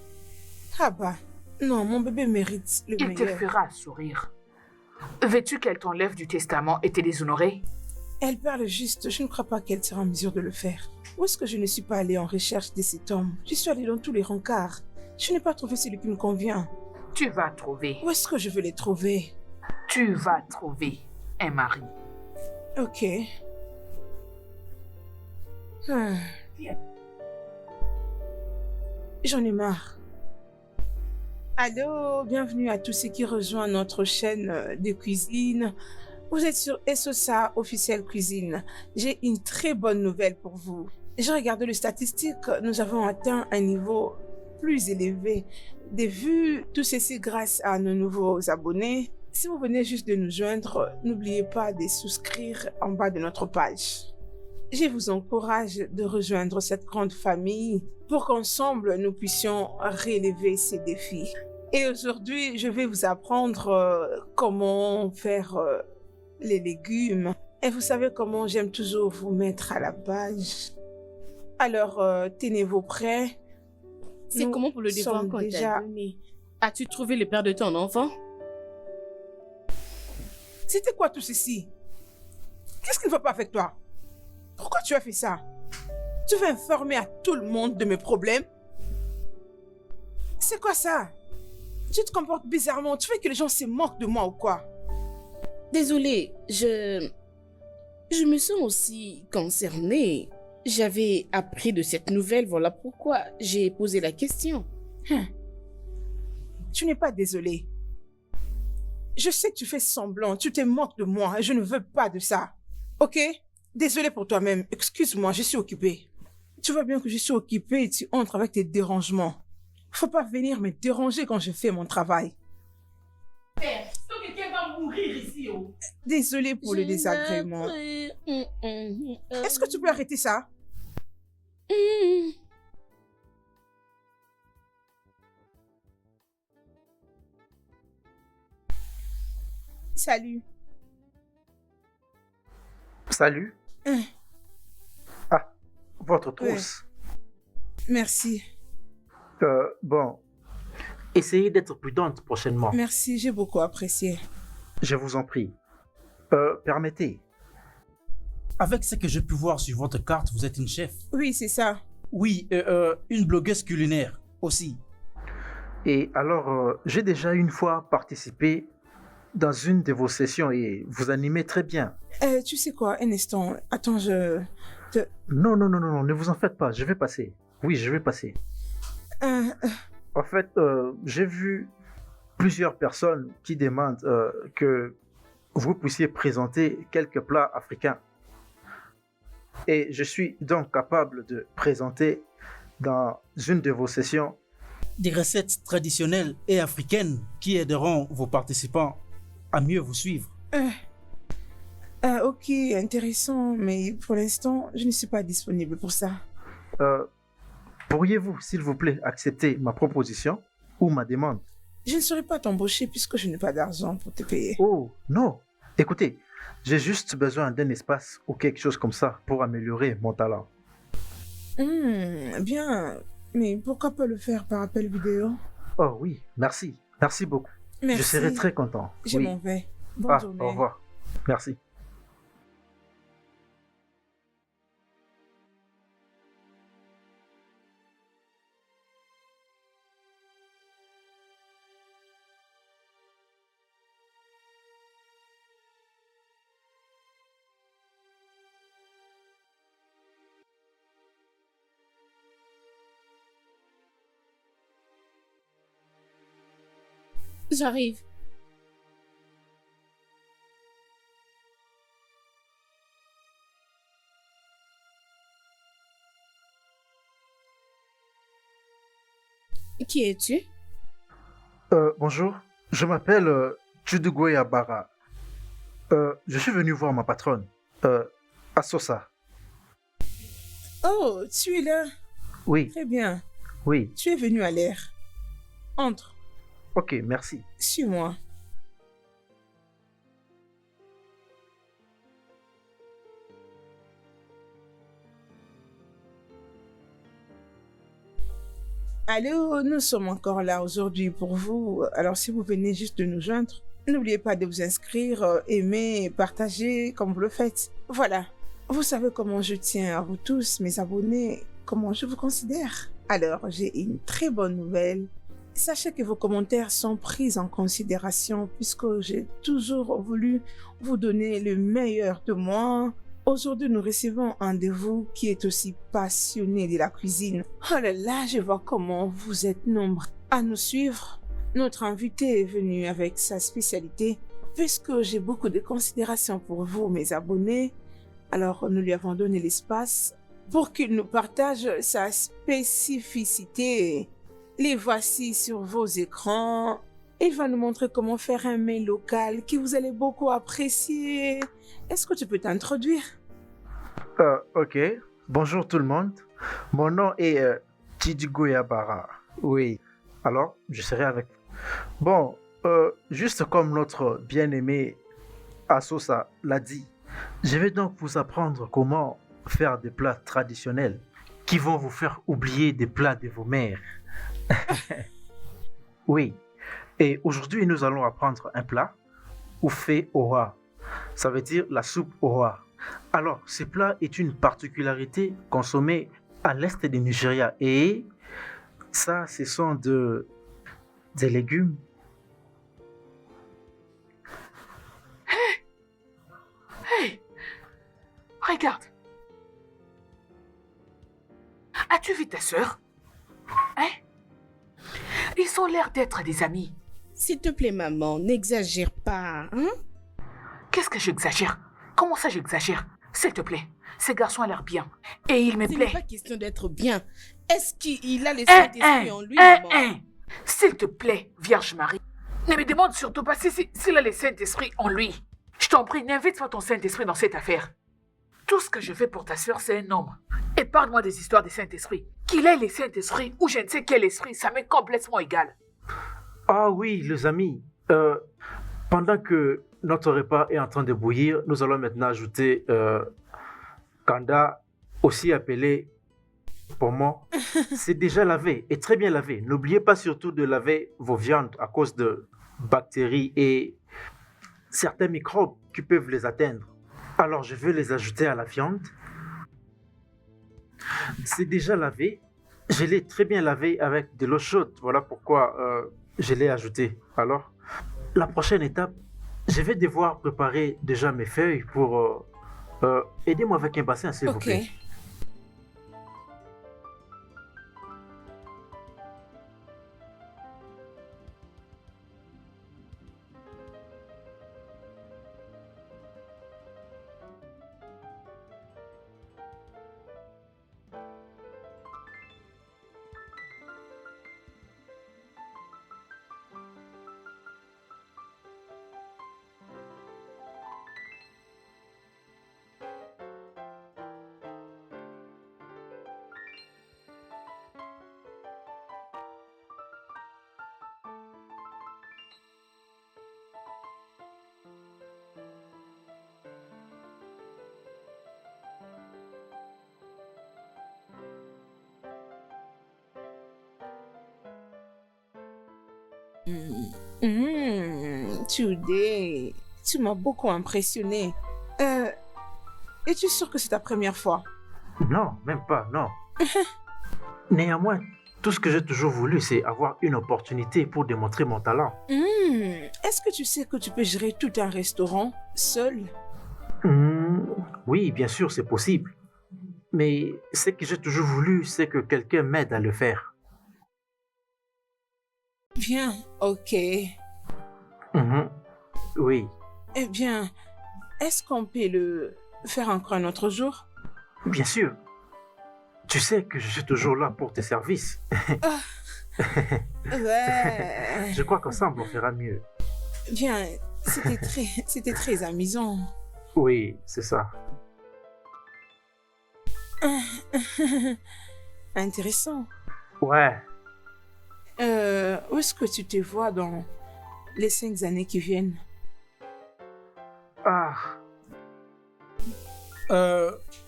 Ah bah, non, mon bébé mérite le Il te meilleur. fera sourire. Veux-tu qu'elle t'enlève du testament et te déshonorer? Elle parle juste, je ne crois pas qu'elle sera en mesure de le faire. Où est-ce que je ne suis pas allée en recherche de cet homme? Je suis allée dans tous les rencarts. Je n'ai pas trouvé celui qui me convient. Tu vas trouver. Où est-ce que je veux les trouver? Tu vas trouver un mari. Ok. Ah. J'en ai marre. Allô, bienvenue à tous ceux qui rejoignent notre chaîne de cuisine. Vous êtes sur Esosa Officiel Cuisine. J'ai une très bonne nouvelle pour vous. J'ai regardé les statistiques, nous avons atteint un niveau plus élevé de vues, tout ceci grâce à nos nouveaux abonnés. Si vous venez juste de nous joindre, n'oubliez pas de souscrire en bas de notre page. Je vous encourage de rejoindre cette grande famille pour qu'ensemble nous puissions relever ces défis. Et aujourd'hui, je vais vous apprendre comment faire les légumes. Et vous savez comment j'aime toujours vous mettre à la page. Alors, tenez-vous prêts. C'est Nous comment pour le devoir sommes qu'on déjà- t'a donné? As-tu trouvé le père de ton enfant? C'était quoi tout ceci? Qu'est-ce qui ne va pas avec toi? Pourquoi tu as fait ça? Tu veux informer à tout le monde de mes problèmes? C'est quoi ça? Tu te comportes bizarrement. Tu veux que les gens se moquent de moi ou quoi? Désolée, je me sens aussi concernée. J'avais appris de cette nouvelle, voilà pourquoi j'ai posé la question. Tu n'es pas désolé. Je sais que tu fais semblant, tu te moques de moi et je ne veux pas de ça. Ok? Désolé pour toi-même. Excuse-moi, je suis occupée. Tu vois bien que je suis occupée et tu entres avec tes dérangements. Faut pas venir me déranger quand je fais mon travail. Père, quelqu'un va mourir ici. Désolé pour le désagrément. Est-ce que tu peux arrêter ça? Salut. Salut. Ah, votre trousse. Merci. Bon, essayez d'être prudente prochainement. Merci, j'ai beaucoup apprécié. Je vous en prie. Permettez. Avec ce que j'ai pu voir sur votre carte, vous êtes une chef. Oui, c'est ça. Oui, une blogueuse culinaire aussi. Et alors, j'ai déjà une fois participé dans une de vos sessions et vous animez très bien. Tu sais quoi, un instant. Attends, Non, non, non, non, non, ne vous en faites pas, je vais passer. Oui, je vais passer. En fait, j'ai vu plusieurs personnes qui demandent que vous puissiez présenter quelques plats africains. Et je suis donc capable de présenter dans une de vos sessions Des recettes traditionnelles et africaines qui aideront vos participants à mieux vous suivre. ok, intéressant, mais pour l'instant, je ne suis pas disponible pour ça. Pourriez-vous, s'il vous plaît, accepter ma proposition ou ma demande? Je ne saurais pas t'embaucher puisque je n'ai pas d'argent pour te payer. Oh, non. Écoutez, j'ai juste besoin d'un espace ou quelque chose comme ça pour améliorer mon talent. Bien, mais pourquoi pas le faire par appel vidéo? Oh oui, merci. Merci beaucoup. Merci. Je serai très content. Je Oui. m'en vais. Bonne journée. Au revoir. Merci. J'arrive. Qui es-tu? Bonjour, je m'appelle Chudugwe Abara. Je suis venu voir ma patronne, Asosa. Oh, tu es là? Oui, Très bien. oui. Tu es venu à l'air. Entre. Ok, merci. Suis-moi. Allô, nous sommes encore là aujourd'hui pour vous. Alors, si vous venez juste de nous joindre, n'oubliez pas de vous inscrire, aimer, partager comme vous le faites. Voilà. Vous savez comment je tiens à vous tous, mes abonnés, comment je vous considère. Alors, j'ai une très bonne nouvelle. Sachez que vos commentaires sont pris en considération puisque j'ai toujours voulu vous donner le meilleur de moi. Aujourd'hui, nous recevons un de vous qui est aussi passionné de la cuisine. Oh là là, je vois comment vous êtes nombreux à nous suivre. Notre invité est venu avec sa spécialité. Puisque j'ai beaucoup de considération pour vous, mes abonnés, alors nous lui avons donné l'espace pour qu'il nous partage sa spécificité. Les voici sur vos écrans. Il va nous montrer comment faire un mets local que vous allez beaucoup apprécier. Est-ce que tu peux t'introduire? Ok. Bonjour tout le monde. Mon nom est Chidugwe Abara. Oui. Alors, je serai avec vous. Bon, juste comme notre bien-aimé Asosa l'a dit, je vais donc vous apprendre comment faire des plats traditionnels qui vont vous faire oublier des plats de vos mères. Oui. Et aujourd'hui, nous allons apprendre un plat, Ofe Oha. Ça veut dire la soupe Oha. Alors, ce plat est une particularité consommée à l'est du Nigeria. Et ça, ce sont des légumes. Hey, regarde. As-tu vu ta sœur? Hein? Ils ont l'air d'être des amis. S'il te plaît, maman, n'exagère pas, hein? Qu'est-ce que j'exagère? Comment ça j'exagère? S'il te plaît, ces garçons ont l'air bien. Et il me Ce n'est plaît. pas question d'être bien. Est-ce qu'il a le Saint-Esprit en lui, maman? S'il te plaît, Vierge Marie, ne me demande surtout pas s'il a le Saint-Esprit en lui. Je t'en prie, n'invite pas ton Saint-Esprit dans cette affaire. Tout ce que je fais pour ta sœur, c'est un homme. Et parle-moi des histoires des Saint-Esprit. Qu'il ait le Saint-Esprit ou je ne sais quel esprit, ça m'est complètement égal. Ah oui, les amis. Pendant que notre repas est en train de bouillir, nous allons maintenant ajouter Kanda, aussi appelé pommon. C'est déjà lavé et très bien lavé. N'oubliez pas surtout de laver vos viandes à cause de bactéries et certains microbes qui peuvent les atteindre. Alors je vais les ajouter à la viande. C'est déjà lavé. Je l'ai très bien lavé avec de l'eau chaude. Voilà pourquoi je l'ai ajouté. Alors, la prochaine étape, je vais devoir préparer déjà mes feuilles pour... aidez-moi avec un bassin, s'il vous Ok. plaît. Today, tu m'as beaucoup impressionné. Es-tu sûr que c'est ta première fois? Non, même pas, non. Néanmoins, tout ce que j'ai toujours voulu, c'est avoir une opportunité pour démontrer mon talent. Est-ce que tu sais que tu peux gérer tout un restaurant seul? Oui, bien sûr, c'est possible. Mais ce que j'ai toujours voulu, c'est que quelqu'un m'aide à le faire. Bien, ok. Oui, Eh bien, est-ce qu'on peut le faire encore un autre jour? bien sûr. Tu sais que je suis toujours là pour tes services. Ouais. Je crois qu'ensemble, on fera mieux. Bien, c'était très amusant. Oui, c'est ça. Intéressant. Ouais. Où est-ce que tu te vois dans les 5 années qui viennent? Ah,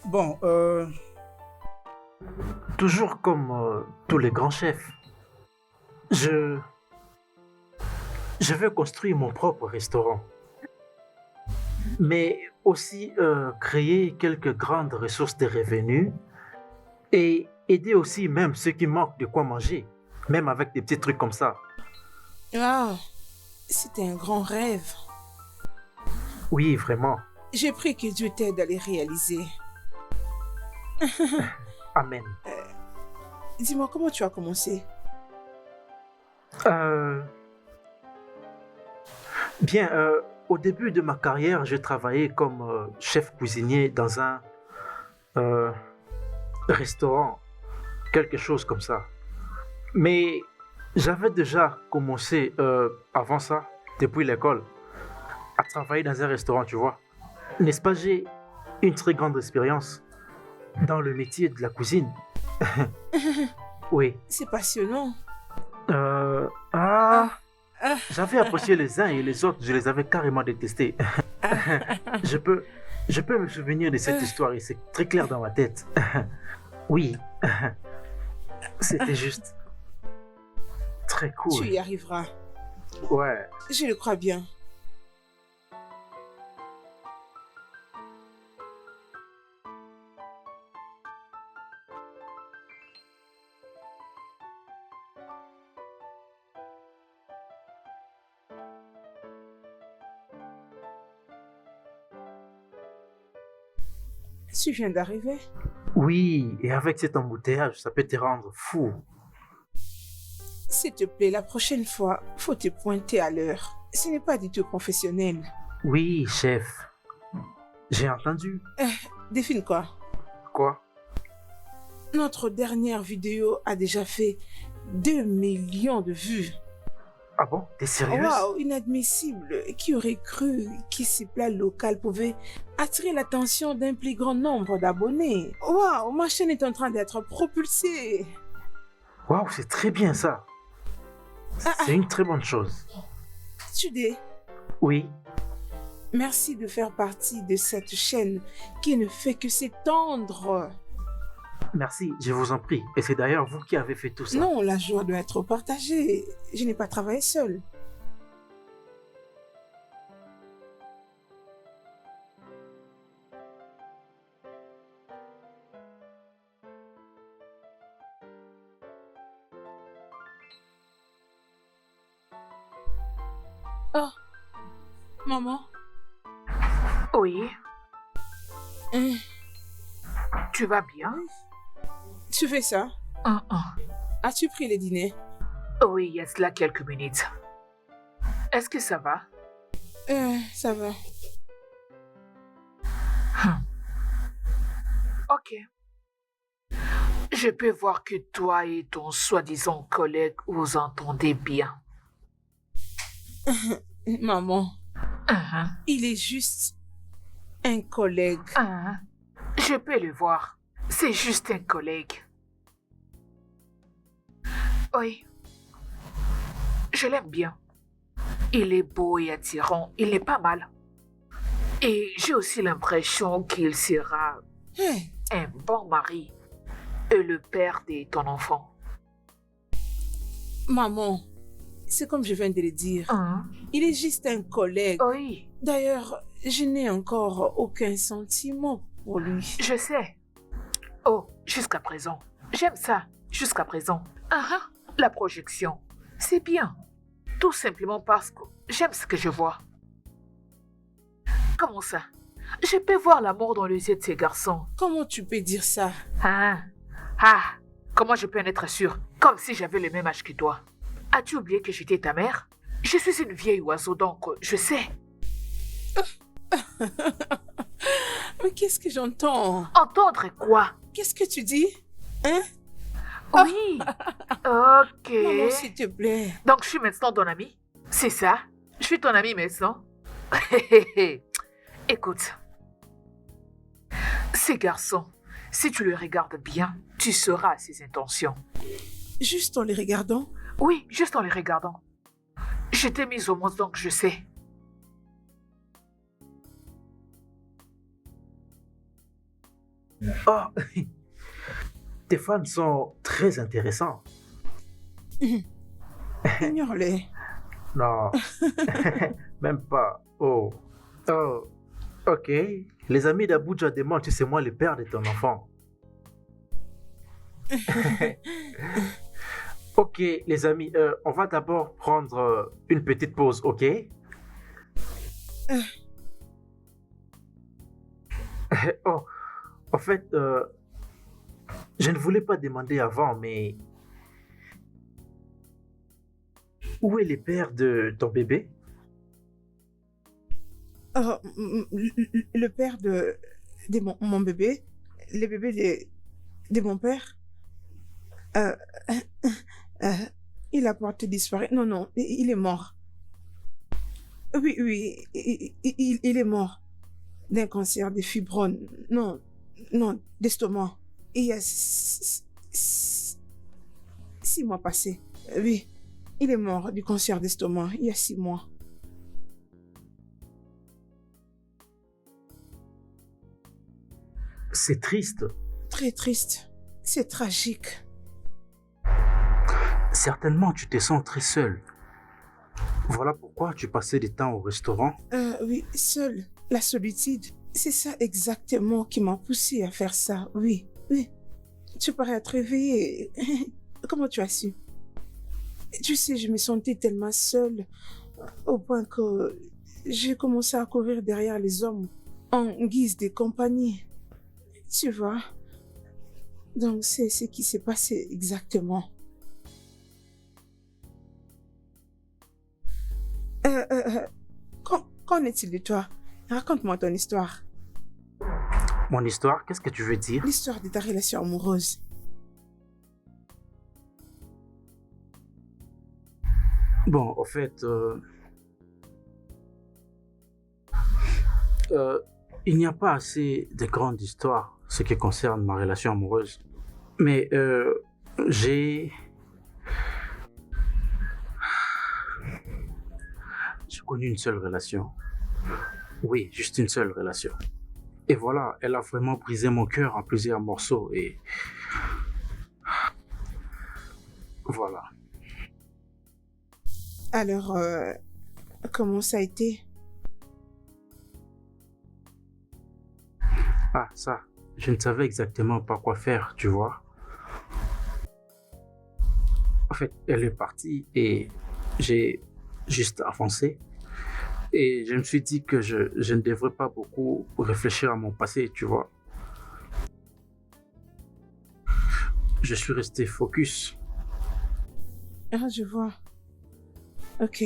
Bon, toujours comme tous les grands chefs. Je veux construire mon propre restaurant. Mais aussi créer quelques grandes ressources de revenus et aider aussi même ceux qui manquent de quoi manger, même avec des petits trucs comme ça. Ah, c'était un grand rêve. Oui, vraiment. J'ai pris que Dieu t'aide à les réaliser. Amen. Dis-moi, comment tu as commencé? Bien, au début de ma carrière, j'ai travaillé comme chef cuisinier dans un restaurant, quelque chose comme ça. Mais j'avais déjà commencé avant ça, depuis l'école, à travailler dans un restaurant, tu vois. N'est-ce pas, j'ai une très grande expérience dans le métier de la cuisine. Oui. C'est passionnant. J'avais apprécié les uns et les autres, je les avais carrément détestés. je peux me souvenir de cette histoire et c'est très clair dans ma tête. Oui, c'était juste. très Tu cool. y arriveras. Ouais. Je le crois bien. Tu viens d'arriver? Oui, et avec cet embouteillage, ça peut te rendre fou. S'il te plaît, la prochaine fois, faut te pointer à l'heure. Ce n'est pas du tout professionnel. Oui, chef. J'ai entendu. Défine quoi? Quoi? Notre dernière vidéo a déjà fait 2 millions de vues. Ah bon? T'es sérieuse? Waouh, inadmissible. Qui aurait cru que ces plats locaux pouvaient attirer l'attention d'un plus grand nombre d'abonnés? Waouh, ma chaîne est en train d'être propulsée. Waouh, c'est très bien ça. C'est une très bonne chose. Tudé, Oui. merci de faire partie de cette chaîne qui ne fait que s'étendre. Merci, je vous en prie. Et c'est d'ailleurs vous qui avez fait tout ça. Non, la joie doit être partagée. Je n'ai pas travaillé seul. Oh, maman. Oui, Hum, tu vas bien? tu fais ça? As-tu pris le dîner? Oui, il y a cela quelques minutes. Est-ce que ça va? Ça va. Ok. Je peux voir que toi et ton soi-disant collègue vous entendez bien. Maman, Mhm, il est juste un collègue. mhm. Je peux le voir. C'est juste un collègue. Oui. Je l'aime bien. Il est beau et attirant. Il est pas mal. Et j'ai aussi l'impression qu'il sera Hey, un bon mari et le père de ton enfant. maman, c'est comme je viens de le dire. Mhm. Il est juste un collègue. Oui, D'ailleurs, je n'ai encore aucun sentiment pour lui. je sais. Oh, jusqu'à présent. J'aime ça, jusqu'à présent. La projection, c'est bien. Tout simplement parce que j'aime ce que je vois. Comment ça? Je peux voir l'amour dans les yeux de ces garçons. Comment tu peux dire ça? Comment je peux en être sûr? Comme si j'avais le même âge que toi. As-tu oublié que j'étais ta mère? Je suis une vieille oiseau, donc je sais. Mais qu'est-ce que j'entends? Entendre quoi? Qu'est-ce que tu dis? Hein? Oui. Ok. Maman, s'il te plaît. Donc je suis maintenant ton ami? C'est ça? Je suis ton ami maintenant? Écoute. Ces garçons, si tu les regardes bien, tu sauras ses intentions. Juste en les regardant? Oui, juste en les regardant. Je t'ai mise au monde, donc je sais. Oh, tes fans sont très intéressants. Ignore-les. Non, même pas. Oh, oh, ok. Les amis d'Abuja demandent si c'est moi le père de ton enfant. Ok, les amis, on va d'abord prendre une petite pause, ok? Oh, en fait, je ne voulais pas demander avant, mais où est le père de ton bébé? Oh, le père de mon bébé, le bébé de mon père, euh, il a porté disparu. Non, non, il est mort. Oui, oui, il est mort d'un cancer de fibromes. Non, non, d'estomac. Il y a 6 mois passés. Oui, il est mort du cancer d'estomac il y a 6 mois. C'est triste. Très triste. C'est tragique. Certainement, tu te sens très seul. Voilà pourquoi tu passais des temps au restaurant. Oui, seule, la solitude. C'est ça exactement qui m'a poussé à faire ça. Oui, oui. Tu parais être réveillée. Comment tu as su? Tu sais, je me sentais tellement seule au point que j'ai commencé à courir derrière les hommes en guise de compagnie. Tu vois? Donc, c'est ce qui s'est passé exactement. Qu'en est-il de toi? Raconte-moi ton histoire. Mon histoire, qu'est-ce que tu veux dire? L'histoire de ta relation amoureuse. Bon, au fait, il n'y a pas assez de grandes histoires ce qui concerne ma relation amoureuse. Mais j'ai connu une seule relation. Oui, juste une seule relation. Et voilà, elle a vraiment brisé mon cœur en plusieurs morceaux et voilà. Alors, comment ça a été? Ah, ça, je ne savais exactement pas quoi faire, tu vois. En fait, elle est partie et j'ai juste avancé. Et je me suis dit que je ne devrais pas beaucoup réfléchir à mon passé, tu vois. Je suis resté focus. Ah, je vois. Ok.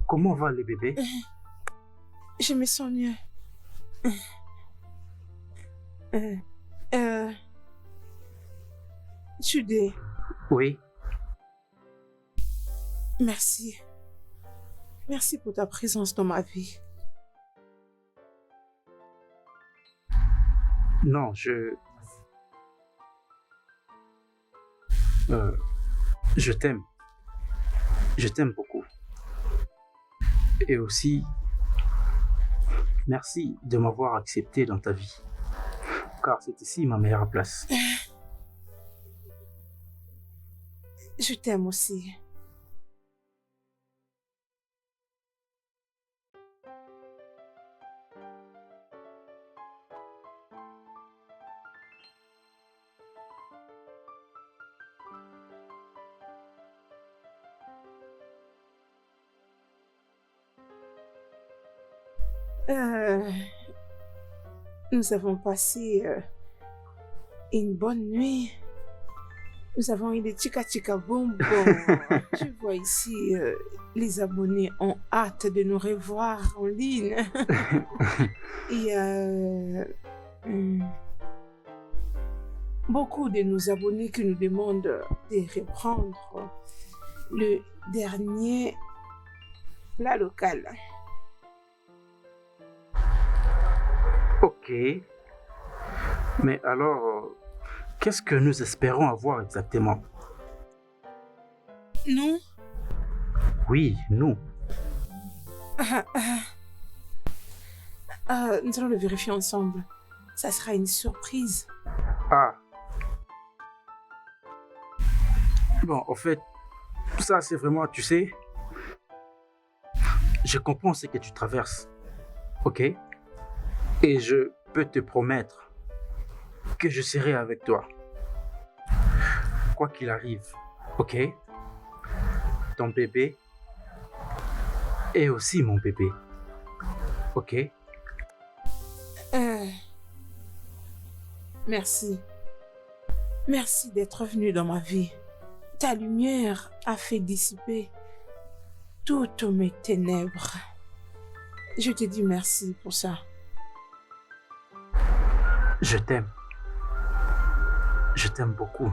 Comment va le bébé? Je me sens mieux. Jude, Oui. Merci. Merci pour ta présence dans ma vie. Non, je t'aime. Je t'aime beaucoup. Et aussi, merci de m'avoir accepté dans ta vie. Car c'est ici ma meilleure place. Je t'aime aussi. Nous avons passé une bonne nuit. Nous avons eu des chica bonbons. Je vois ici, les abonnés ont hâte de nous revoir en ligne. Il y a beaucoup de nos abonnés qui nous demandent de reprendre le dernier plat local. Ok. Mais alors, qu'est-ce que nous espérons avoir exactement? Nous, Oui, nous. nous allons le vérifier ensemble. Ça sera une surprise. Ah. Bon, en fait, ça c'est vraiment, tu sais, je comprends ce que tu traverses, ok? Et je peux te promettre que je serai avec toi. Quoi qu'il arrive, ok? Ton bébé et aussi mon bébé, ok? Merci. Merci d'être venu dans ma vie. Ta lumière a fait dissiper toutes mes ténèbres. Je te dis merci pour ça. Je t'aime. Je t'aime beaucoup.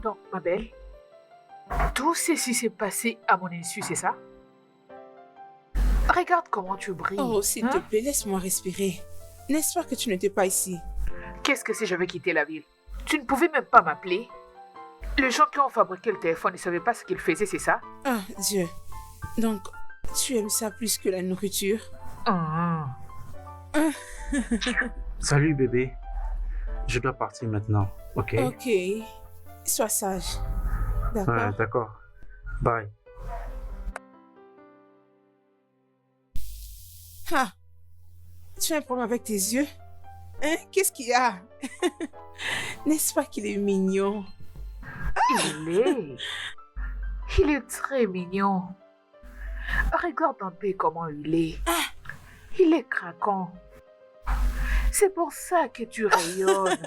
Donc, ma belle, tout ceci s'est passé à mon insu, c'est ça? Regarde comment tu brilles. Oh, s'il te hein? plaît, laisse-moi respirer. N'est-ce pas que tu n'étais pas ici? Qu'est-ce que si je veux quitter la ville? Tu ne pouvais même pas m'appeler? Les gens qui ont fabriqué le téléphone ne savaient pas ce qu'ils faisaient, c'est ça? Ah, Dieu. Donc, tu aimes ça plus que la nourriture? Ah. Salut bébé. Je dois partir maintenant, ok? Ok. Sois sage. D'accord? Ouais, d'accord. Bye. Ah, tu as un problème avec tes yeux? Hein? Qu'est-ce qu'il y a? N'est-ce pas qu'il est mignon? Il est très mignon. Regarde un peu comment il est. Il est craquant. C'est pour ça que tu rayonnes.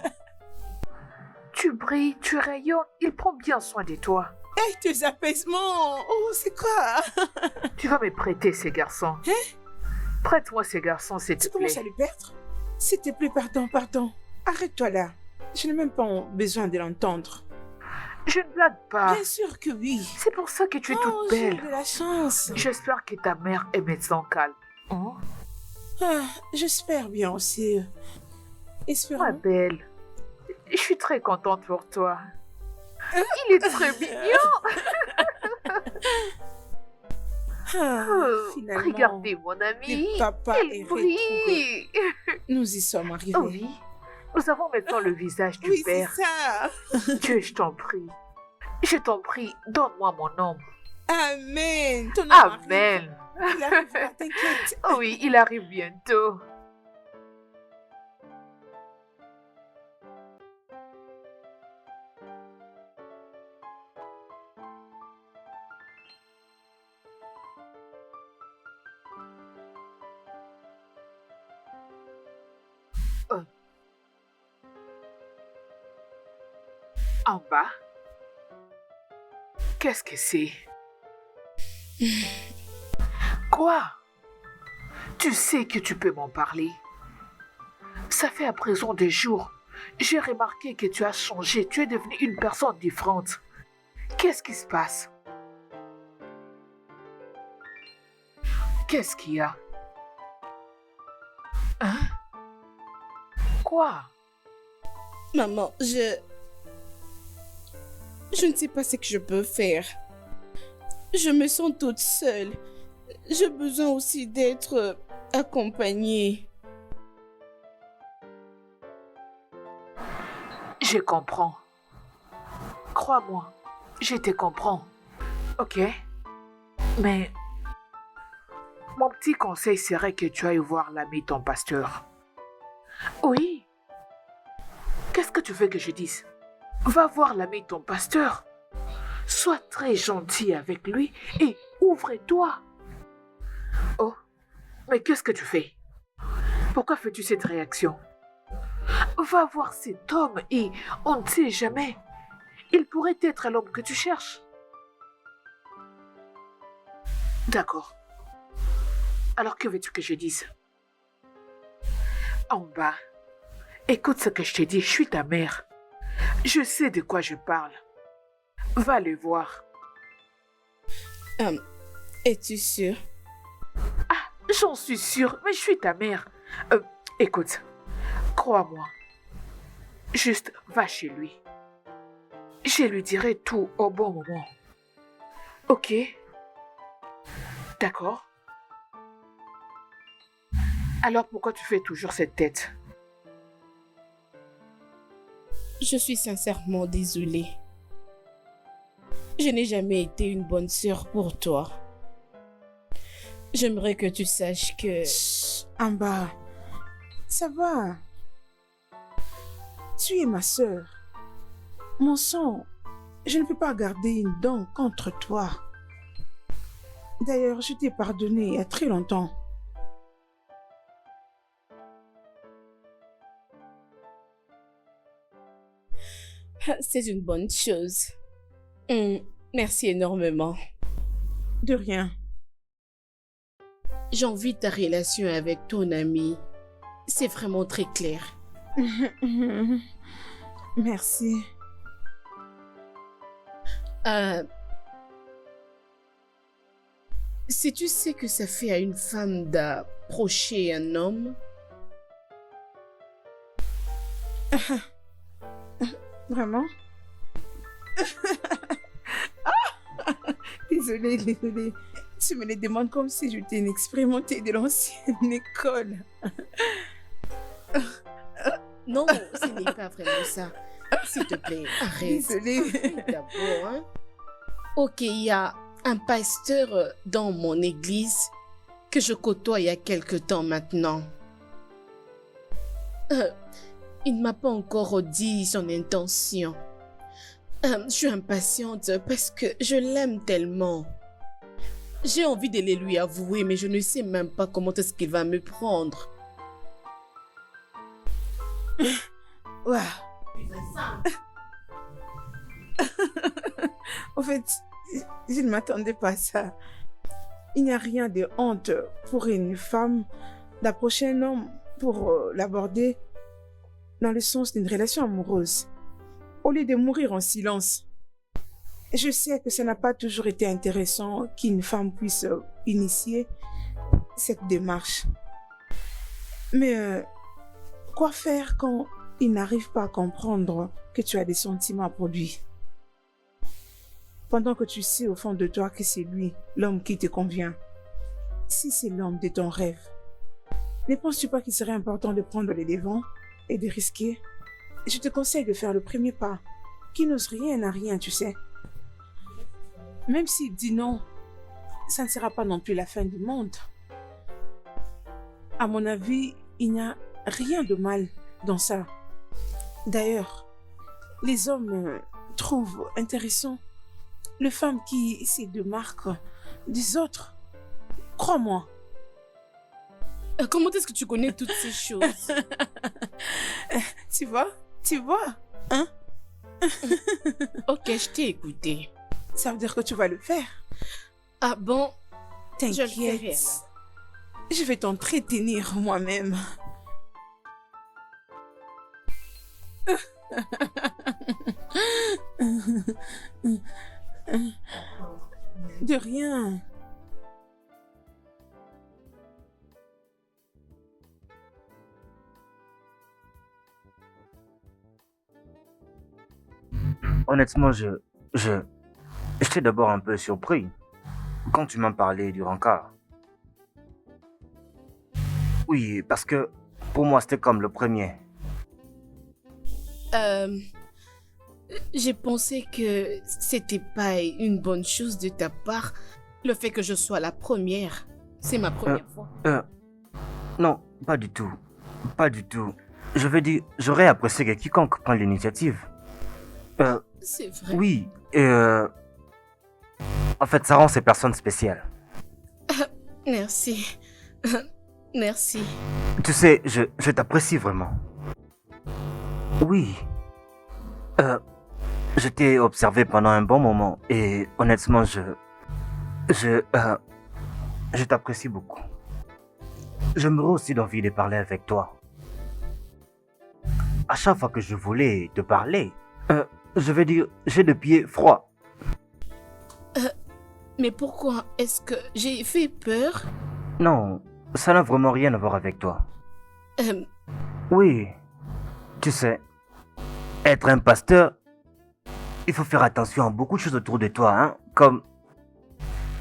Tu brilles, tu rayonnes, il prend bien soin de toi. Hey, tes apaisements! Oh, c'est quoi? Tu vas me prêter ces garçons. Prête-moi ces garçons, s'il te Tu plaît. commences à lui perdre? S'il te plaît, pardon. Arrête-toi là. Je n'ai même pas besoin de l'entendre. Je ne blague pas. Bien sûr que oui. C'est pour ça que tu es Oh, toute j'ai belle. de la chance. J'espère que ta mère est médecin calme. Hein? Ah, j'espère bien aussi. Ma Espérons. belle, je suis très contente pour toi. Il est très mignon. Ah, Oh, finalement, regardez mon ami. le papa est Il retrouvé. brille. Nous y sommes arrivés. Oh oui, nous avons maintenant le visage du Oui, c'est père. ça. Dieu, je t'en prie. Je t'en prie, donne-moi mon homme. Amen. Ton homme arrive. Amen. Il arrivera, t'inquiète. Oh oui, il arrive bientôt. En bas? Qu'est-ce que c'est? Quoi? Tu sais que tu peux m'en parler. Ça fait à présent des jours. J'ai remarqué que tu as changé. Tu es devenue une personne différente. Qu'est-ce qui se passe? Qu'est-ce qu'il y a? Hein? Quoi? Maman, je ne sais pas ce que je peux faire. Je me sens toute seule. J'ai besoin aussi d'être accompagnée. Je comprends. Crois-moi, je te comprends. Ok? Mais mon petit conseil serait que tu ailles voir l'ami de ton pasteur. Oui. Qu'est-ce que tu veux que je dise? Va voir l'ami de ton pasteur. Sois très gentil avec lui et ouvre-toi. Oh, mais qu'est-ce que tu fais? Pourquoi fais-tu cette réaction? Va voir cet homme et on ne sait jamais. Il pourrait être l'homme que tu cherches. D'accord. Alors que veux-tu que je dise? En bas, écoute ce que je te dis, je suis ta mère. Je sais de quoi je parle. Va le voir. Es-tu sûre? Ah, j'en suis sûre, mais je suis ta mère. Écoute, crois-moi. Juste va chez lui. Je lui dirai tout au bon moment. Ok? D'accord? Alors pourquoi tu fais toujours cette tête? Je suis sincèrement désolée. Je n'ai jamais été une bonne sœur pour toi. J'aimerais que tu saches que... Chut, Amba, ça va. Tu es ma sœur. Mon sang, je ne peux pas garder une dent contre toi. D'ailleurs, je t'ai pardonné il y a très longtemps. C'est une bonne chose. Merci énormément. De rien. J'envie ta relation avec ton ami. C'est vraiment très clair. Merci. Si tu sais que ça fait à une femme d'approcher un homme, Vraiment? Désolée, désolée. Tu me les demandes comme si j'étais une expérimentée de l'ancienne école. non, ce n'est pas vraiment ça. S'il te plaît, arrête. Désolée. D'abord, hein. Ok, il y a un pasteur dans mon église que je côtoie il y a quelque temps maintenant. Il ne m'a pas encore dit son intention. Je suis impatiente parce que je l'aime tellement. J'ai envie de les lui avouer, mais je ne sais même pas comment est-ce qu'il va me prendre. Ouais. En fait, je ne m'attendais pas à ça. Il n'y a rien de honte pour une femme d'approcher un homme pour l'aborder dans le sens d'une relation amoureuse, au lieu de mourir en silence. Je sais que ça n'a pas toujours été intéressant qu'une femme puisse initier cette démarche. Mais quoi faire quand il n'arrive pas à comprendre que tu as des sentiments pour lui? Pendant que tu sais au fond de toi que c'est lui, l'homme qui te convient. Si c'est l'homme de ton rêve, ne penses-tu pas qu'il serait important de prendre les devants et de risquer? Je te conseille de faire le premier pas, qui n'ose rien à rien, tu sais. Même s'il dit non, ça ne sera pas non plus la fin du monde. À mon avis, il n'y a rien de mal dans ça. D'ailleurs, les hommes trouvent intéressant les femmes qui se démarquent des autres. Crois-moi. Comment est-ce que tu connais toutes ces choses? Tu vois, hein? Ok, je t'ai écouté. Ça veut dire que tu vas le faire. Ah bon? Je le ferai T'inquiète. alors. Je vais t'entretenir moi-même. De rien. Honnêtement, j'étais d'abord un peu surpris quand tu m'as parlé du rencard. Oui, parce que pour moi, c'était comme le premier. Euh, j'ai pensé que c'était pas une bonne chose de ta part, le fait que je sois la première. C'est ma première fois. Non, pas du tout. Pas du tout. Je veux dire, j'aurais apprécié que quiconque prenne l'initiative. C'est vrai. Oui, et en fait, ça rend ces personnes spéciales. Merci. Merci. Tu sais, je t'apprécie vraiment. Oui. Je t'ai observé pendant un bon moment et honnêtement, je t'apprécie beaucoup. J'aimerais aussi d'envie de parler avec toi. À chaque fois que je voulais te parler, je vais dire, j'ai le pied froid. Mais pourquoi est-ce que j'ai fait peur? Non, ça n'a vraiment rien à voir avec toi. Euh, Oui, tu sais, être un pasteur, il faut faire attention à beaucoup de choses autour de toi, hein, comme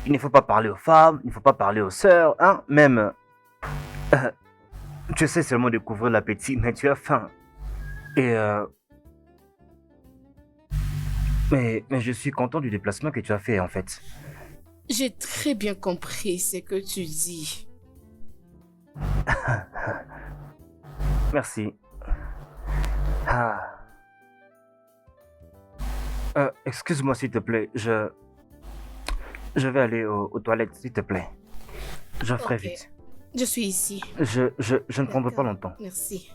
il ne faut pas parler aux femmes, il ne faut pas parler aux sœurs, hein, même, tu sais seulement découvrir l'appétit, mais tu as faim. Et mais je suis content du déplacement que tu as fait en fait. j'ai très bien compris ce que tu dis. Merci. Ah. Excuse-moi s'il te plaît, je vais aller aux toilettes s'il te plaît. Je ferai Ok. vite. Je suis ici. Je ne prendrai pas D'accord. longtemps. Merci.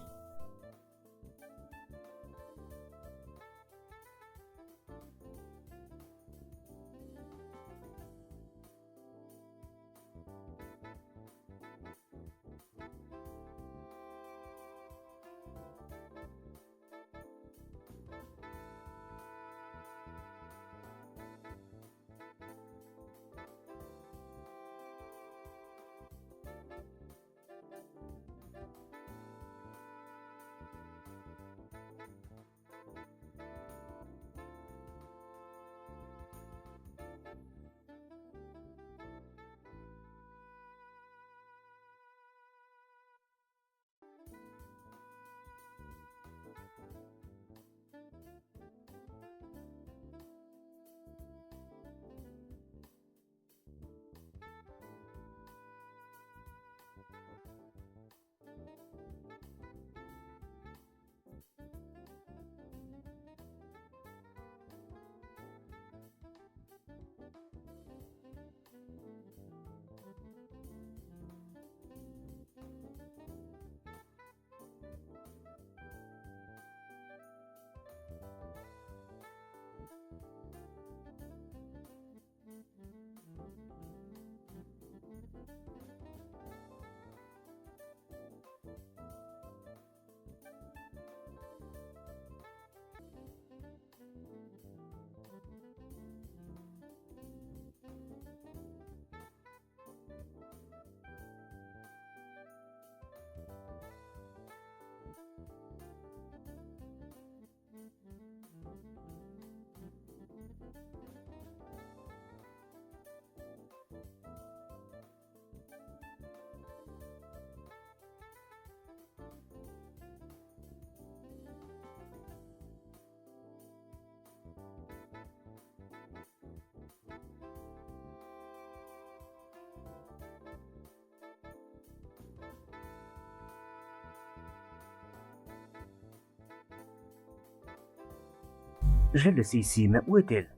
Je l'ai laissée ici, mais où est-elle?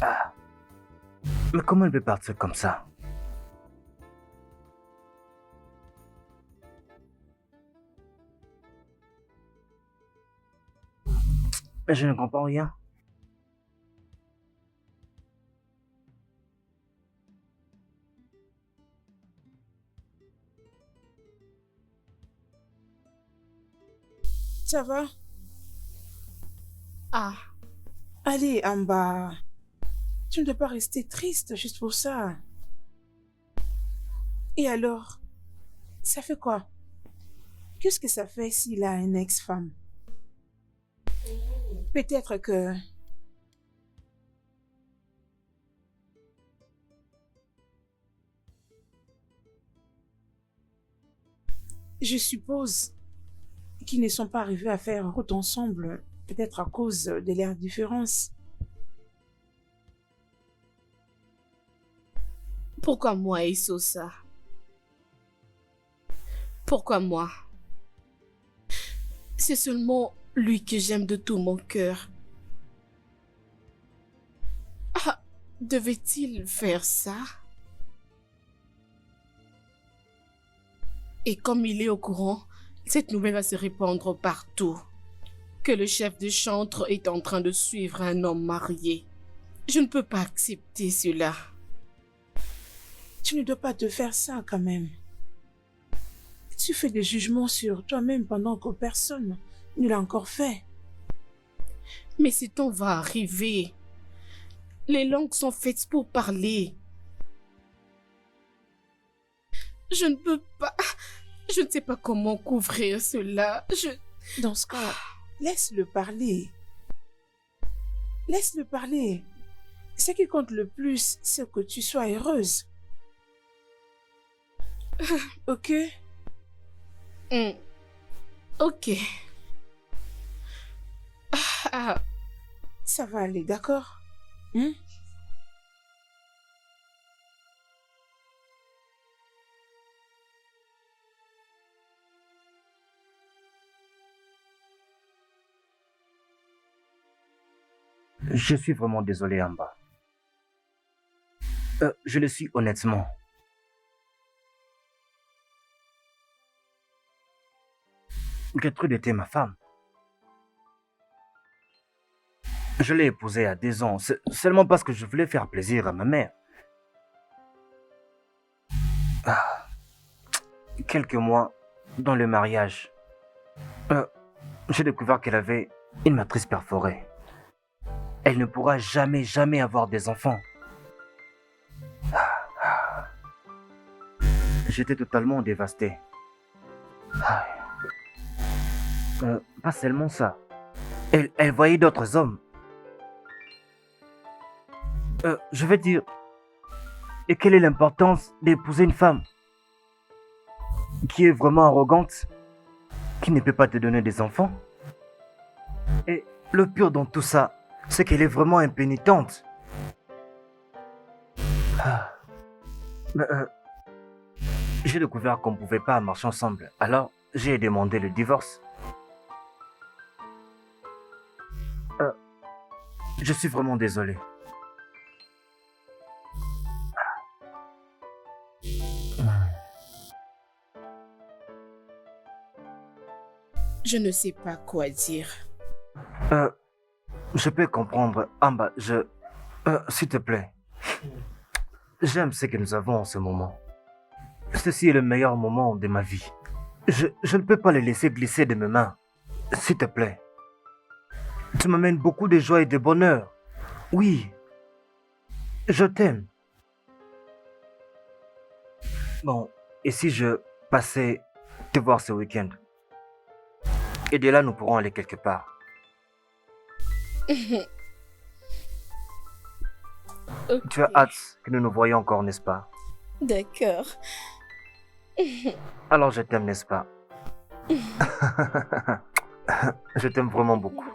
Ah, mais comment elle peut partir comme ça? Mais je ne comprends rien. Ça va? Ah, Allez, Amba. Tu ne dois pas rester triste juste pour ça. Et alors, ça fait quoi? Qu'est-ce que ça fait s'il a une ex-femme? Peut-être que... Je suppose qu'ils ne sont pas arrivés à faire route ensemble, peut-être à cause de leurs différences. pourquoi moi, Isosa? Pourquoi moi? C'est seulement lui que j'aime de tout mon cœur. Ah, devait-il faire ça? Et comme il est au courant, cette nouvelle va se répandre partout. Que le chef de chantre est en train de suivre un homme marié. Je ne peux pas accepter cela. Tu ne dois pas te faire ça quand même. Tu fais des jugements sur toi-même pendant que personne ne l'a encore fait. Mais ce temps va arriver. Les langues sont faites pour parler. Je ne peux pas... Je ne sais pas comment couvrir cela. Dans ce cas, laisse-le parler. Laisse-le parler. Ce qui compte le plus, c'est que tu sois heureuse. Ok? Ok. Ah, Ça va aller, d'accord? Hein? Je suis vraiment désolé, Amba. Je le suis honnêtement. Gertrude était ma femme. Je l'ai épousée à 10 ans, seulement parce que je voulais faire plaisir à ma mère. Ah, quelques mois dans le mariage, j'ai découvert qu'elle avait une matrice perforée. Elle ne pourra jamais, jamais avoir des enfants. J'étais totalement dévasté. Pas seulement ça. Elle voyait d'autres hommes. Je veux dire, et quelle est l'importance d'épouser une femme qui est vraiment arrogante, qui ne peut pas te donner des enfants? Et le pire dans tout ça, c'est qu'elle est vraiment impénitente. J'ai découvert qu'on ne pouvait pas marcher ensemble, alors j'ai demandé le divorce. Je suis vraiment désolé. je ne sais pas quoi dire. Je peux comprendre. Amba, s'il te plaît. J'aime ce que nous avons en ce moment. Ceci est le meilleur moment de ma vie. Je ne peux pas le laisser glisser de mes mains. S'il te plaît. Tu m'amènes beaucoup de joie et de bonheur. Oui. Je t'aime. Bon, et si je passais te voir ce week-end? Et de là, nous pourrons aller quelque part. Ok. Tu as hâte que nous nous voyions encore, n'est-ce pas? D'accord. Alors je t'aime, n'est-ce pas? Je t'aime vraiment beaucoup.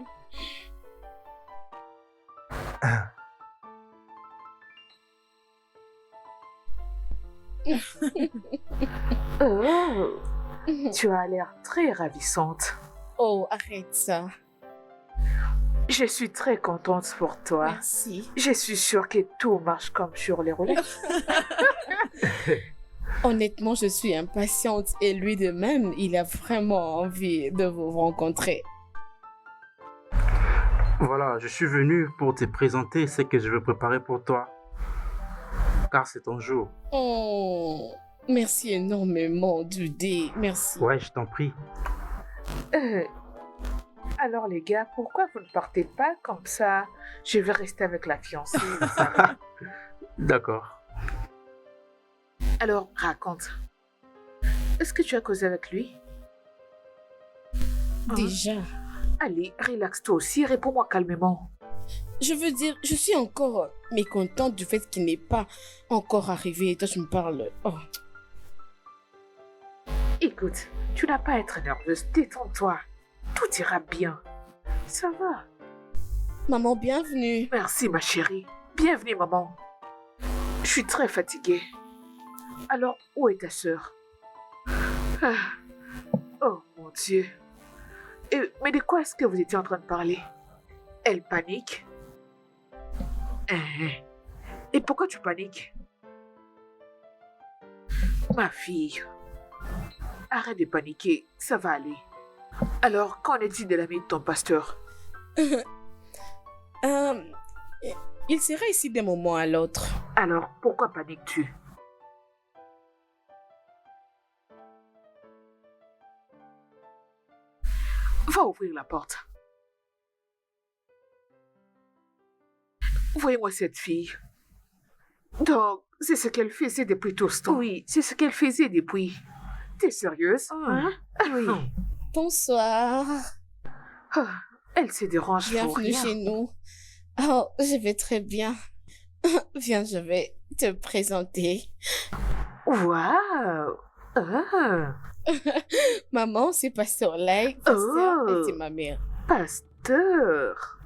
Oh, tu as l'air très ravissante. Oh, arrête ça. Je suis très contente pour toi. Merci. Je suis sûre que tout marche comme sur les roulettes. Honnêtement, je suis impatiente et lui de même, il a vraiment envie de vous rencontrer. Voilà, je suis venu pour te présenter ce que je veux préparer pour toi. Car c'est ton jour. Oh, merci énormément, Dudé. Merci. Ouais, je t'en prie. Euh, Alors les gars, pourquoi vous ne partez pas comme ça? Je vais rester avec la fiancée, vous savez. D'accord. Alors, raconte. Est-ce que tu as causé avec lui? Hein? Déjà, Allez, relaxe toi aussi, réponds-moi calmement. je veux dire, je suis encore mécontente du fait qu'il n'est pas encore arrivé. Et toi, tu me parles. Oh. Écoute, tu n'as pas à être nerveuse, détends-toi. Tout ira bien. Ça va. Maman, bienvenue. Merci ma chérie. Bienvenue maman. Je suis très fatiguée. Alors, où est ta sœur? Ah. Oh mon Dieu. Mais de quoi est-ce que vous étiez en train de parler? Elle panique? Et pourquoi tu paniques? Ma fille, arrête de paniquer, ça va aller. Alors, qu'en est-il de l'ami de ton pasteur? Il sera ici d'un moment à l'autre. Alors, pourquoi paniques-tu? Va ouvrir la porte. Voyez-moi cette fille. Donc, c'est ce qu'elle faisait depuis tout ce temps. Oui, c'est ce qu'elle faisait depuis. T'es sérieuse? Hein? Oui. Bonsoir. Ah, elle se dérange pour Bienvenue rien. chez nous. Oh, je vais très bien. Viens, je vais te présenter. Waouh! Ah, Maman, c'est Pasteur Lai. Pasteur, Oh. et c'est ma mère. pasteur.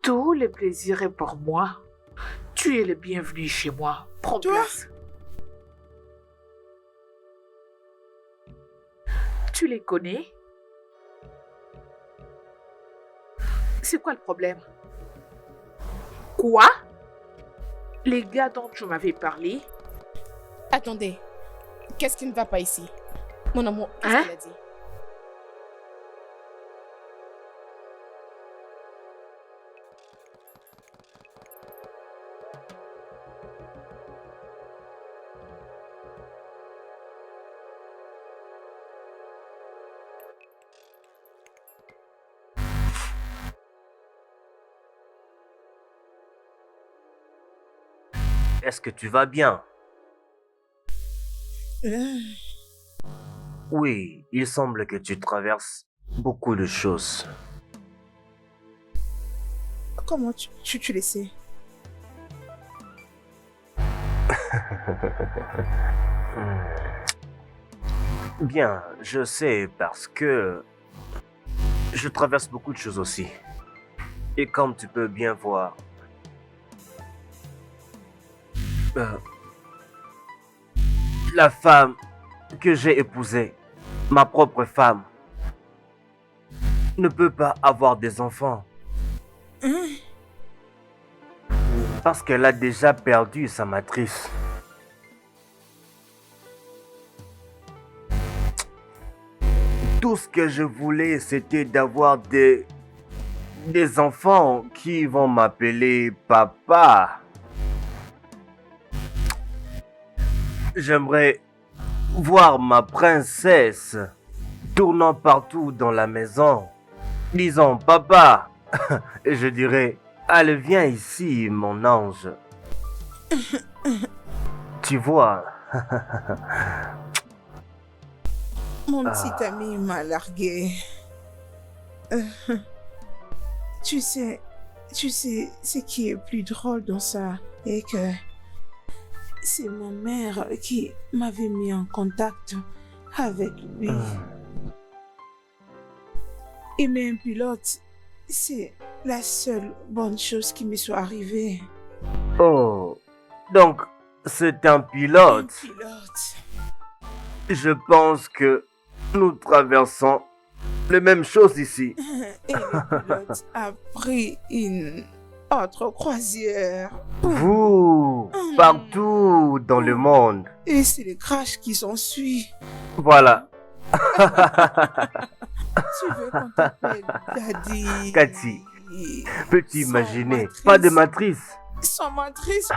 Tout le plaisir est pour moi. Tu es le bienvenu chez moi. Prends Toi? place. Tu les connais? C'est quoi le problème? Quoi? Les gars dont tu m'avais parlé? Attendez. Qu'est-ce qui ne va pas ici? Mon amour, qu'est-ce Hein? qu'elle a dit? Est-ce que tu vas bien? Oui, il semble que tu traverses beaucoup de choses. Comment tu le sais? Bien, je sais parce que je traverse beaucoup de choses aussi. Et comme tu peux bien voir, la femme que j'ai épousée, ma propre femme, ne peut pas avoir des enfants. Parce qu'elle a déjà perdu sa matrice. Tout ce que je voulais, c'était d'avoir des enfants qui vont m'appeler papa. J'aimerais voir ma princesse tournant partout dans la maison, disant papa. Et je dirais, allez, viens ici, mon ange. Tu vois. Mon petit ami m'a largué. Tu sais ce qui est plus drôle dans ça est que c'est ma mère qui m'avait mis en contact avec lui. Et même pilote, c'est la seule bonne chose qui me soit arrivée. Oh, donc c'est un pilote. Un pilote. Je pense que nous traversons les mêmes choses ici. Et le pilote a pris une autre croisière. Vous, partout dans le monde. Et c'est le crash qui s'ensuit. Voilà. Tu veux qu'on t'appelle Daddy? Cathy, peux-tu Sans imaginer? matrice. Pas de matrice. Sans matrice.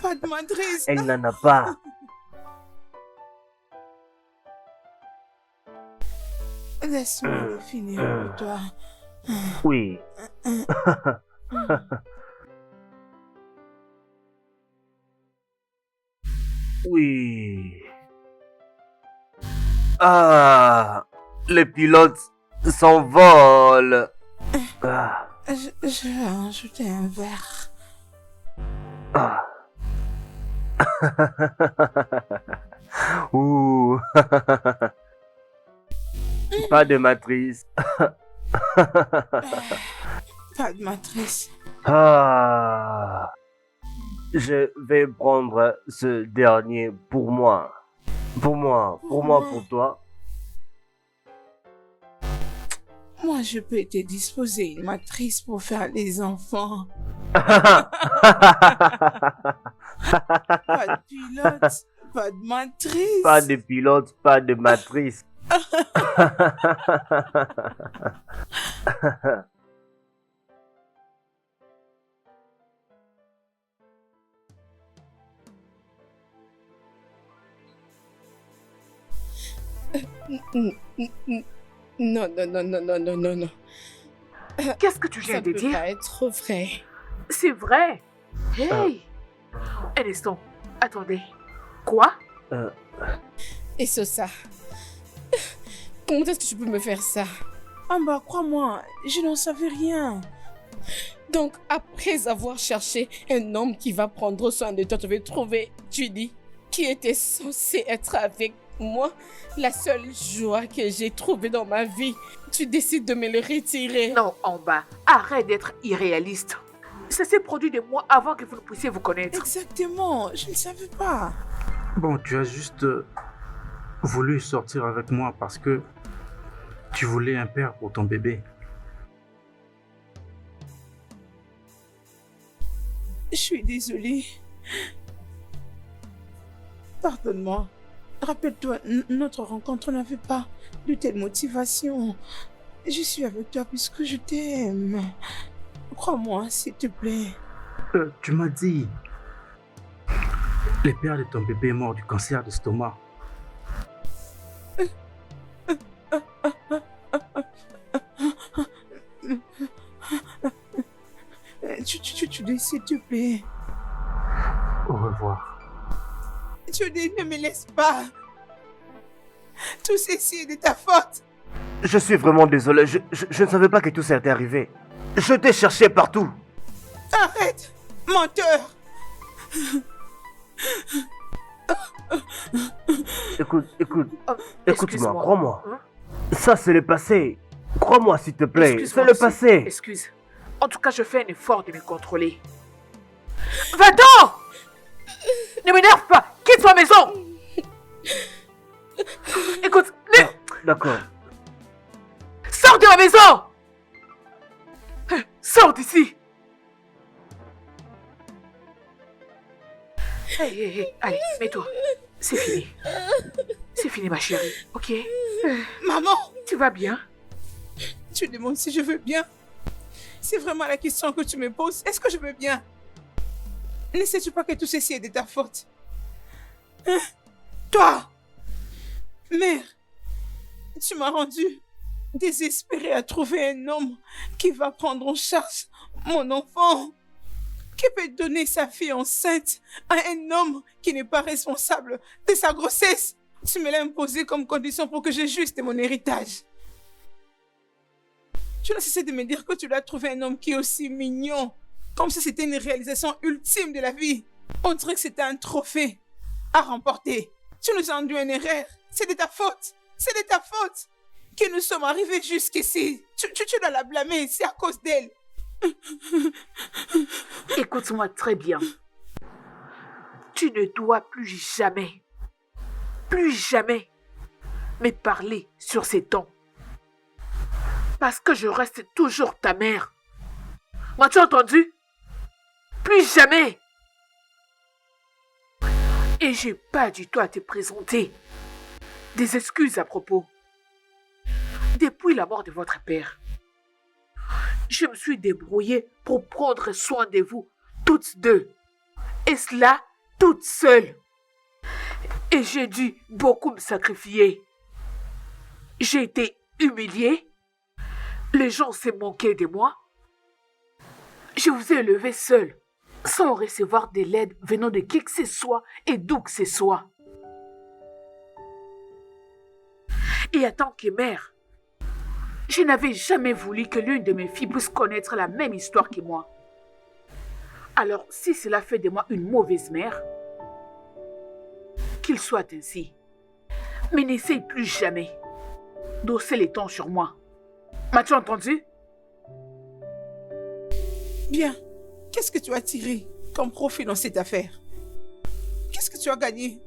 Pas de matrice. Elle n'en a pas. Laisse-moi finir pour toi. Oui. Oui. Ah, les pilotes s'envolent. Ah, Je vais ajouter un verre. ah. Ouh. Pas de matrice. Pas de matrice. Ah. Je vais prendre ce dernier pour moi. Pour moi, pour toi. Moi, je peux te disposer une matrice pour faire les enfants. Ah. Pas de pilote, pas de matrice. Pas de pilote, pas de matrice. Non, non, non, non, non, non, non, non. Qu'est-ce que tu viens Ça de peut dire? pas être vrai. C'est vrai. Hey! Un instant. Attendez. Quoi? Et ça. Comment est-ce que tu peux me faire ça? Ah bah, crois-moi, je n'en savais rien. Donc, après avoir cherché un homme qui va prendre soin de toi, tu vas trouver Judy, qui était censée être avec moi, la seule joie que j'ai trouvée dans ma vie. Tu décides de me le retirer. Non, en bas. Arrête d'être irréaliste. Ça s'est produit des mois avant que vous ne puissiez vous connaître. Exactement, je ne savais pas. Bon, tu as juste voulu sortir avec moi parce que tu voulais un père pour ton bébé. Je suis désolée. Pardonne-moi. Rappelle-toi, notre rencontre n'avait pas de telle motivation. Je suis avec toi puisque je t'aime. Crois-moi, s'il te plaît. Tu m'as dit. Le père de ton bébé est mort du cancer d'estomac. Judy, s'il te plaît. Au revoir. Judy, ne me laisse pas. Tout ceci est de ta faute. Je suis vraiment désolé. Je ne savais pas que tout ça était arrivé. Je t'ai cherché partout. Arrête, menteur. Écoute, Oh, écoute-moi, excuse-moi. crois-moi. Hein? Ça, c'est le passé. Crois-moi, s'il te plaît. C'est Excuse-moi le aussi. passé. Excuse. En tout cas, je fais un effort de me contrôler. Va-t'en! Ne m'énerve pas! Quitte ma maison! Écoute, D'accord. sors de ma maison! Sors d'ici! Hey, allez, mets-toi. C'est fini. C'est fini, ma chérie, ok? Maman, Tu vas bien? tu demandes si je veux bien. C'est vraiment la question que tu me poses. Est-ce que je veux bien? Ne sais-tu pas que tout ceci est de ta faute? Hein? Toi, mère, tu m'as rendu désespérée à trouver un homme qui va prendre en charge mon enfant, qui peut donner sa fille enceinte à un homme qui n'est pas responsable de sa grossesse. Tu me l'as imposé comme condition pour que je jouisse de mon héritage. Tu n'as cessé de me dire que tu dois trouver un homme qui est aussi mignon, comme si c'était une réalisation ultime de la vie. On dirait que c'était un trophée à remporter. Tu nous as induit une erreur. C'est de ta faute. C'est de ta faute que nous sommes arrivés jusqu'ici. Tu dois la blâmer. C'est à cause d'elle. Écoute-moi très bien. Tu ne dois plus jamais me parler sur ces tons. Parce que je reste toujours ta mère. M'as-tu entendu? Plus jamais. Et j'ai pas du tout à te présenter des excuses à propos. Depuis la mort de votre père, je me suis débrouillée pour prendre soin de vous toutes deux. Et cela toute seule. Et j'ai dû beaucoup me sacrifier. J'ai été humilié. Les gens s'est moqué de moi. Je vous ai élevé seul, sans recevoir de l'aide venant de qui que ce soit et d'où que ce soit. Et en tant que mère, je n'avais jamais voulu que l'une de mes filles puisse connaître la même histoire que moi. Alors, si cela fait de moi une mauvaise mère, qu'il soit ainsi. Mais n'essaye plus jamais d'hausser les tons sur moi. M'as-tu entendu? Bien. Qu'est-ce que tu as tiré comme profit dans cette affaire? Qu'est-ce que tu as gagné?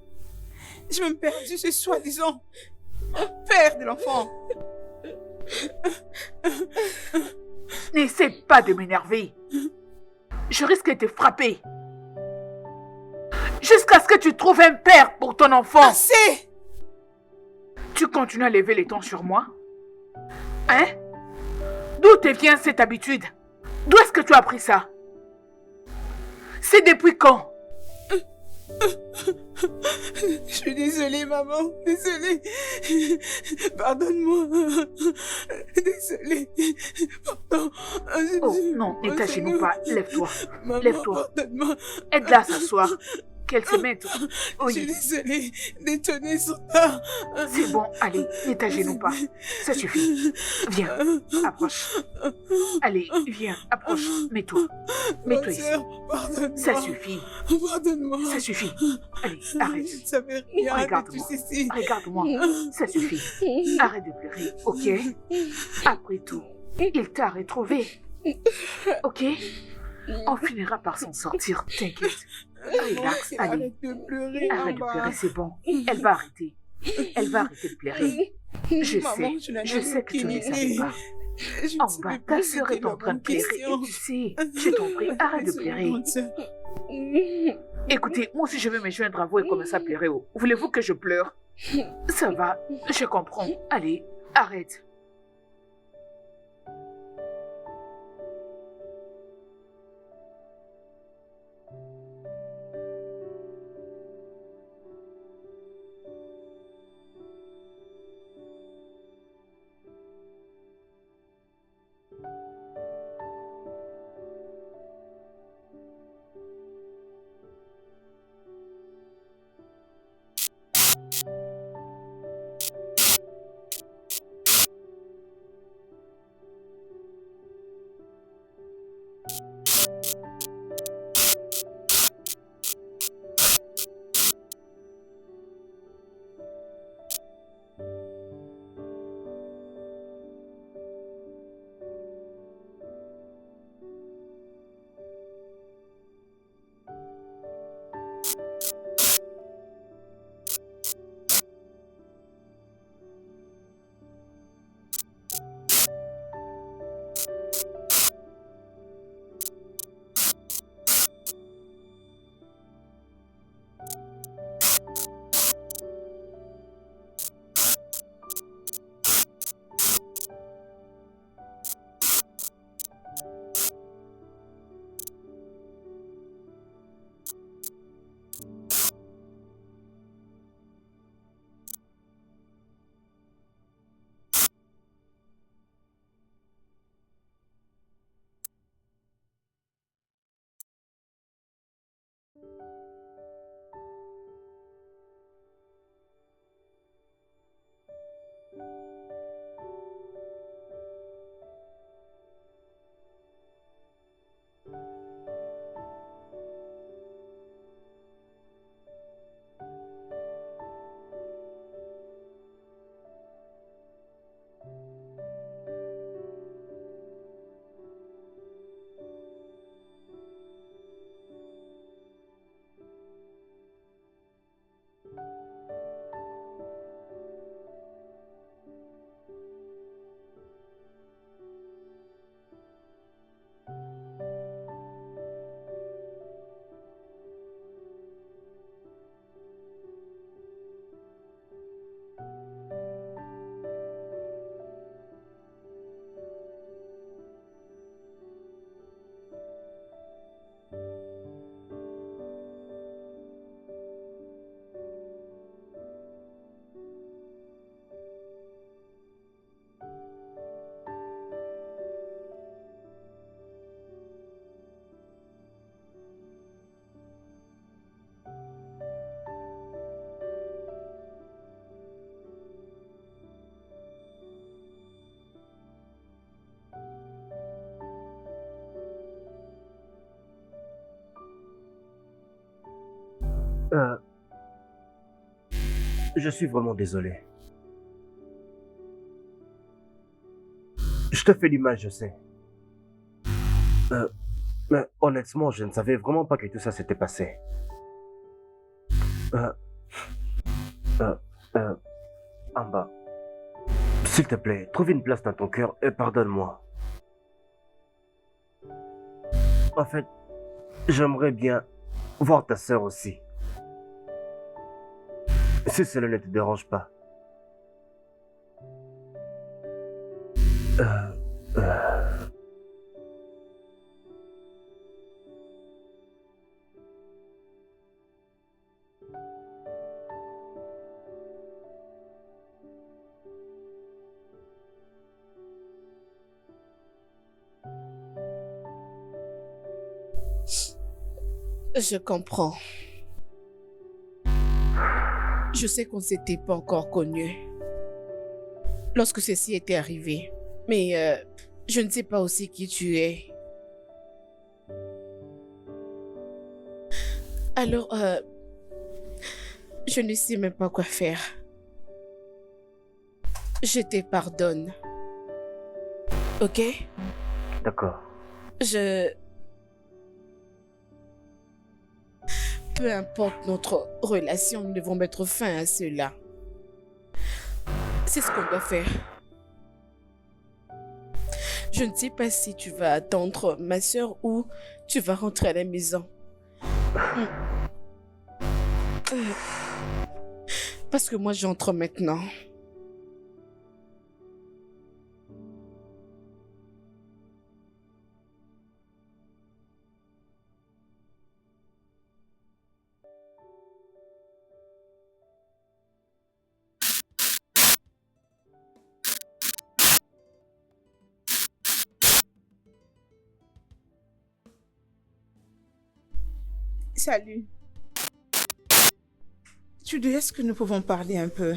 J'ai même perdu ce soi-disant père de l'enfant. N'essaie pas de m'énerver. Je risque de te frapper. Jusqu'à ce que tu trouves un père pour ton enfant. Assez! Tu continues à lever les tons sur moi? Hein? D'où te vient cette habitude? D'où est-ce que tu as appris ça? C'est depuis quand? Je suis désolée, maman. Désolée. Pardonne-moi. Désolée. Pardon. Oh non, ne t'agenouille pas. Lève-toi. Maman, Lève-toi. pardonne-moi. Aide-la à s'asseoir. Qu'elle se mette. Je suis Oui, désolée d'étonner son temps. c'est bon. Allez, ne t'agenouille pas. Ça suffit. Viens, approche. Allez, viens, approche. Mets-toi. Mets-toi ici. Pardonne-moi. Ça suffit. Pardonne-moi. Ça suffit. Allez, Je arrête. ne savais rien de Regarde-moi. tout ceci. Regarde-moi. Ça suffit. Arrête de pleurer, ok? Après tout, il t'a retrouvé. Ok? On finira par s'en sortir, t'inquiète. Relax, allez. Arrête de pleurer, Arrête de maman. pleurer, c'est bon. Elle va arrêter. Elle va arrêter de pleurer. Je Maman, sais, n'en je avais sais que tu aucune ne savais idée. pas. Je En ne bas, savais ta pas sœur c'était est en la train de bonne pleurer. question. Et tu sais, je t'en prie, arrête de pleurer. Désolée, grande sœur. Écoutez, moi aussi je vais me joindre à vous et commencer à pleurer. Voulez-vous que je pleure? Ça va, je comprends. Allez, arrête. Euh, je suis vraiment désolé. Je te fais l'image, je sais. Mais honnêtement, je ne savais vraiment pas que tout ça s'était passé. Euh, euh, euh, Amba, s'il te plaît, trouve une place dans ton cœur et pardonne-moi. En fait, j'aimerais bien voir ta sœur aussi. Si cela ne te dérange pas. Euh, euh, Je comprends. Je sais qu'on ne s'était pas encore connus lorsque ceci était arrivé. Mais je ne sais pas aussi qui tu es. Alors, je ne sais même pas quoi faire. Je te pardonne. Ok? d'accord. Peu importe notre relation, nous devons mettre fin à cela. C'est ce qu'on doit faire. Je ne sais pas si tu vas attendre ma soeur ou tu vas rentrer à la maison. Parce que moi, j'entre maintenant. Salut. Judy, est-ce que nous pouvons parler un peu?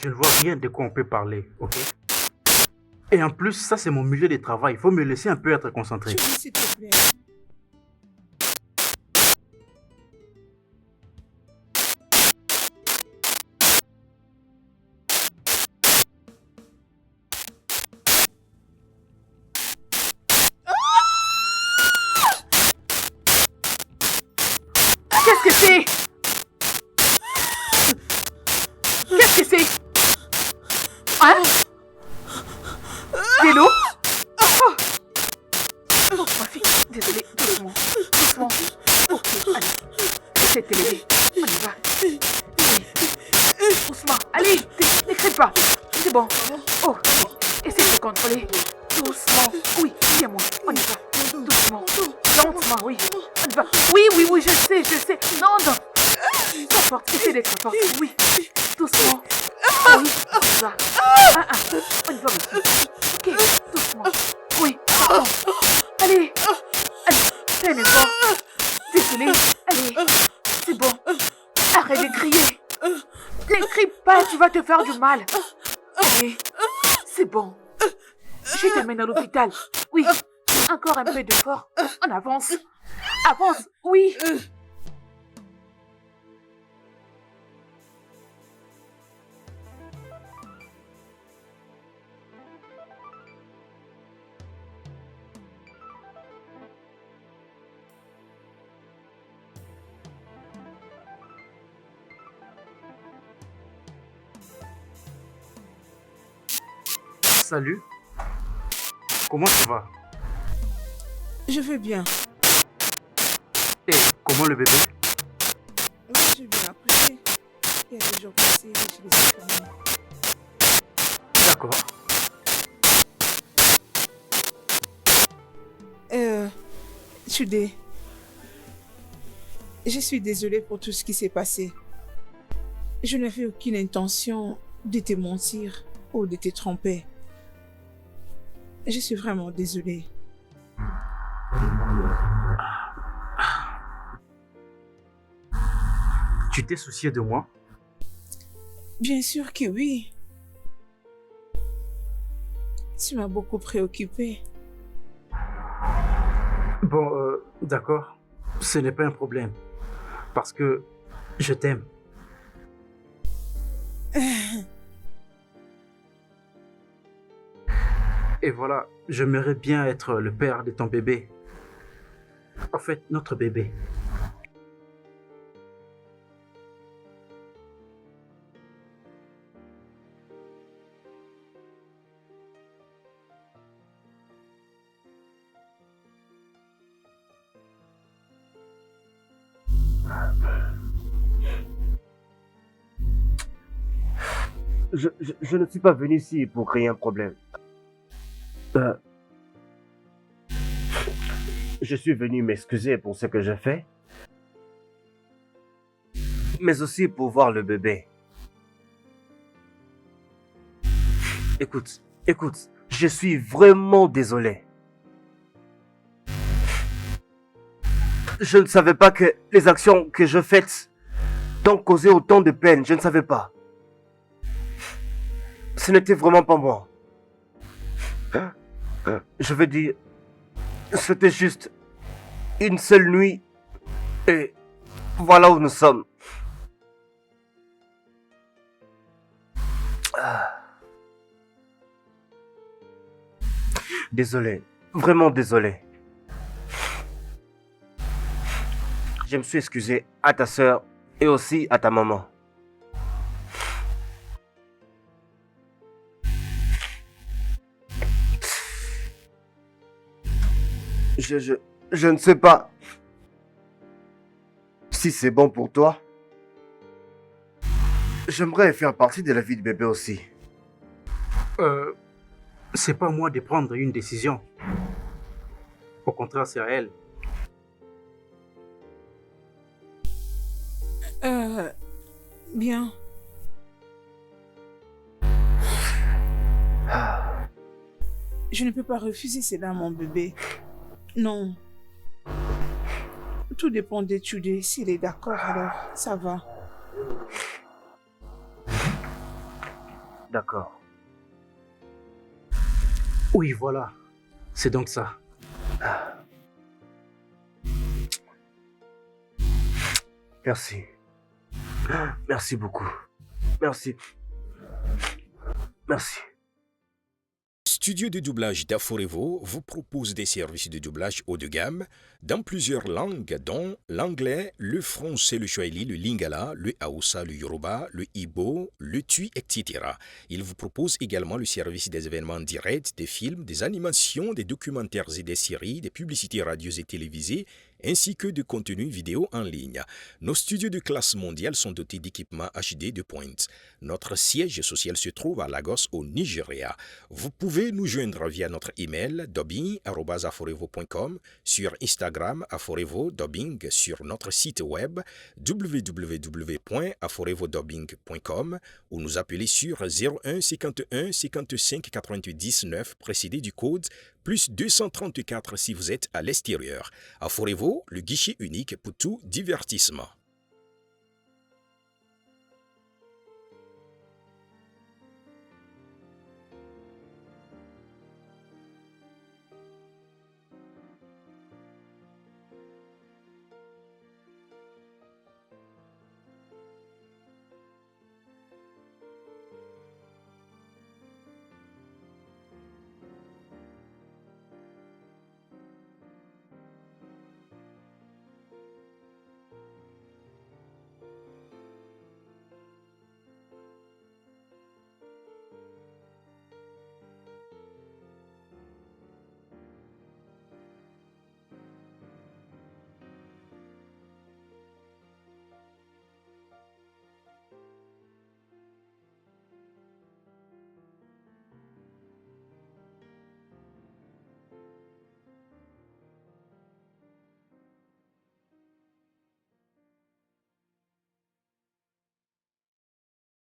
Je ne vois rien de quoi on peut parler, ok? Et en plus, ça c'est mon milieu de travail. Il faut me laisser un peu être concentré. Judy, s'il te plaît. Qu'est-ce que c'est? Qu'est-ce que c'est? Hein? De l'eau? Oh, oh, ma fille, désolée, doucement, doucement. Ok, allez, essaie de te lever. On y va. Oui. Doucement, allez, ne crie pas. C'est bon. Oh, ok, essaie de te contrôler. Doucement, oui, viens-moi, on y va. Doucement, lentement, oui. On y va. Oui, oui, oui, je sais. Non, non. Sois forte, essaie d'être forte, oui. Doucement. Oui, on y va. On y va, ma fille. Ok, doucement. Oui, attends. Allez, fais un effort. Désolée, allez, c'est bon. Arrête de crier. Ne crie pas, tu vas te faire du mal. Allez, c'est bon. Je t'amène à l'hôpital. Oui, encore un peu d'effort. On avance. Avance, oui. Salut. Comment tu vas? Je vais bien. Et comment le bébé? Oui, je viens accoucher. Il y a des jours passés, je les ai connus. D'accord. Judy, je suis désolée pour tout ce qui s'est passé. Je n'avais aucune intention de te mentir ou de te tromper. Je suis vraiment désolée. Tu t'es soucié de moi? Bien sûr que oui. Tu m'as beaucoup préoccupée. Bon, d'accord. Ce n'est pas un problème. Parce que je t'aime. Et voilà, j'aimerais bien être le père de ton bébé. En fait, notre bébé. Je ne suis pas venu ici pour créer un problème. Euh, je suis venu m'excuser pour ce que j'ai fait, mais aussi pour voir le bébé. Écoute, je suis vraiment désolé. Je ne savais pas que les actions que je fais t'ont causé autant de peine, je ne savais pas. Ce n'était vraiment pas moi. Je veux dire, c'était juste une seule nuit et voilà où nous sommes. Désolé, vraiment désolé. Je me suis excusé à ta sœur et aussi à ta maman. Je ne sais pas si c'est bon pour toi. J'aimerais faire partie de la vie de bébé aussi. C'est pas à moi de prendre une décision. Au contraire, c'est à elle. Bien. Je ne peux pas refuser cela, mon bébé. Non. Tout dépend d'étudier. S'il est d'accord, alors ça va. D'accord. Oui, voilà. C'est donc ça. Merci. Merci beaucoup. Merci. Merci. Studio de doublage d'Aforevo vous propose des services de doublage haut de gamme dans plusieurs langues, dont l'anglais, le français, le swahili, le lingala, le haoussa, le yoruba, le ibo, le tui, etc. Il vous propose également le service des événements directs, des films, des animations, des documentaires et des séries, des publicités radios et télévisées, ainsi que de contenus vidéo en ligne. Nos studios de classe mondiale sont dotés d'équipements HD de pointe. Notre siège social se trouve à Lagos, au Nigeria. Vous pouvez nous joindre via notre email dubbing@aforevo.com, sur Instagram Aforevo Dubbing, sur notre site web www.aforevodubbing.com ou nous appeler sur 01 51 55 90 9 précédé du code plus 234 si vous êtes à l'extérieur. Aforevo, le guichet unique pour tout divertissement.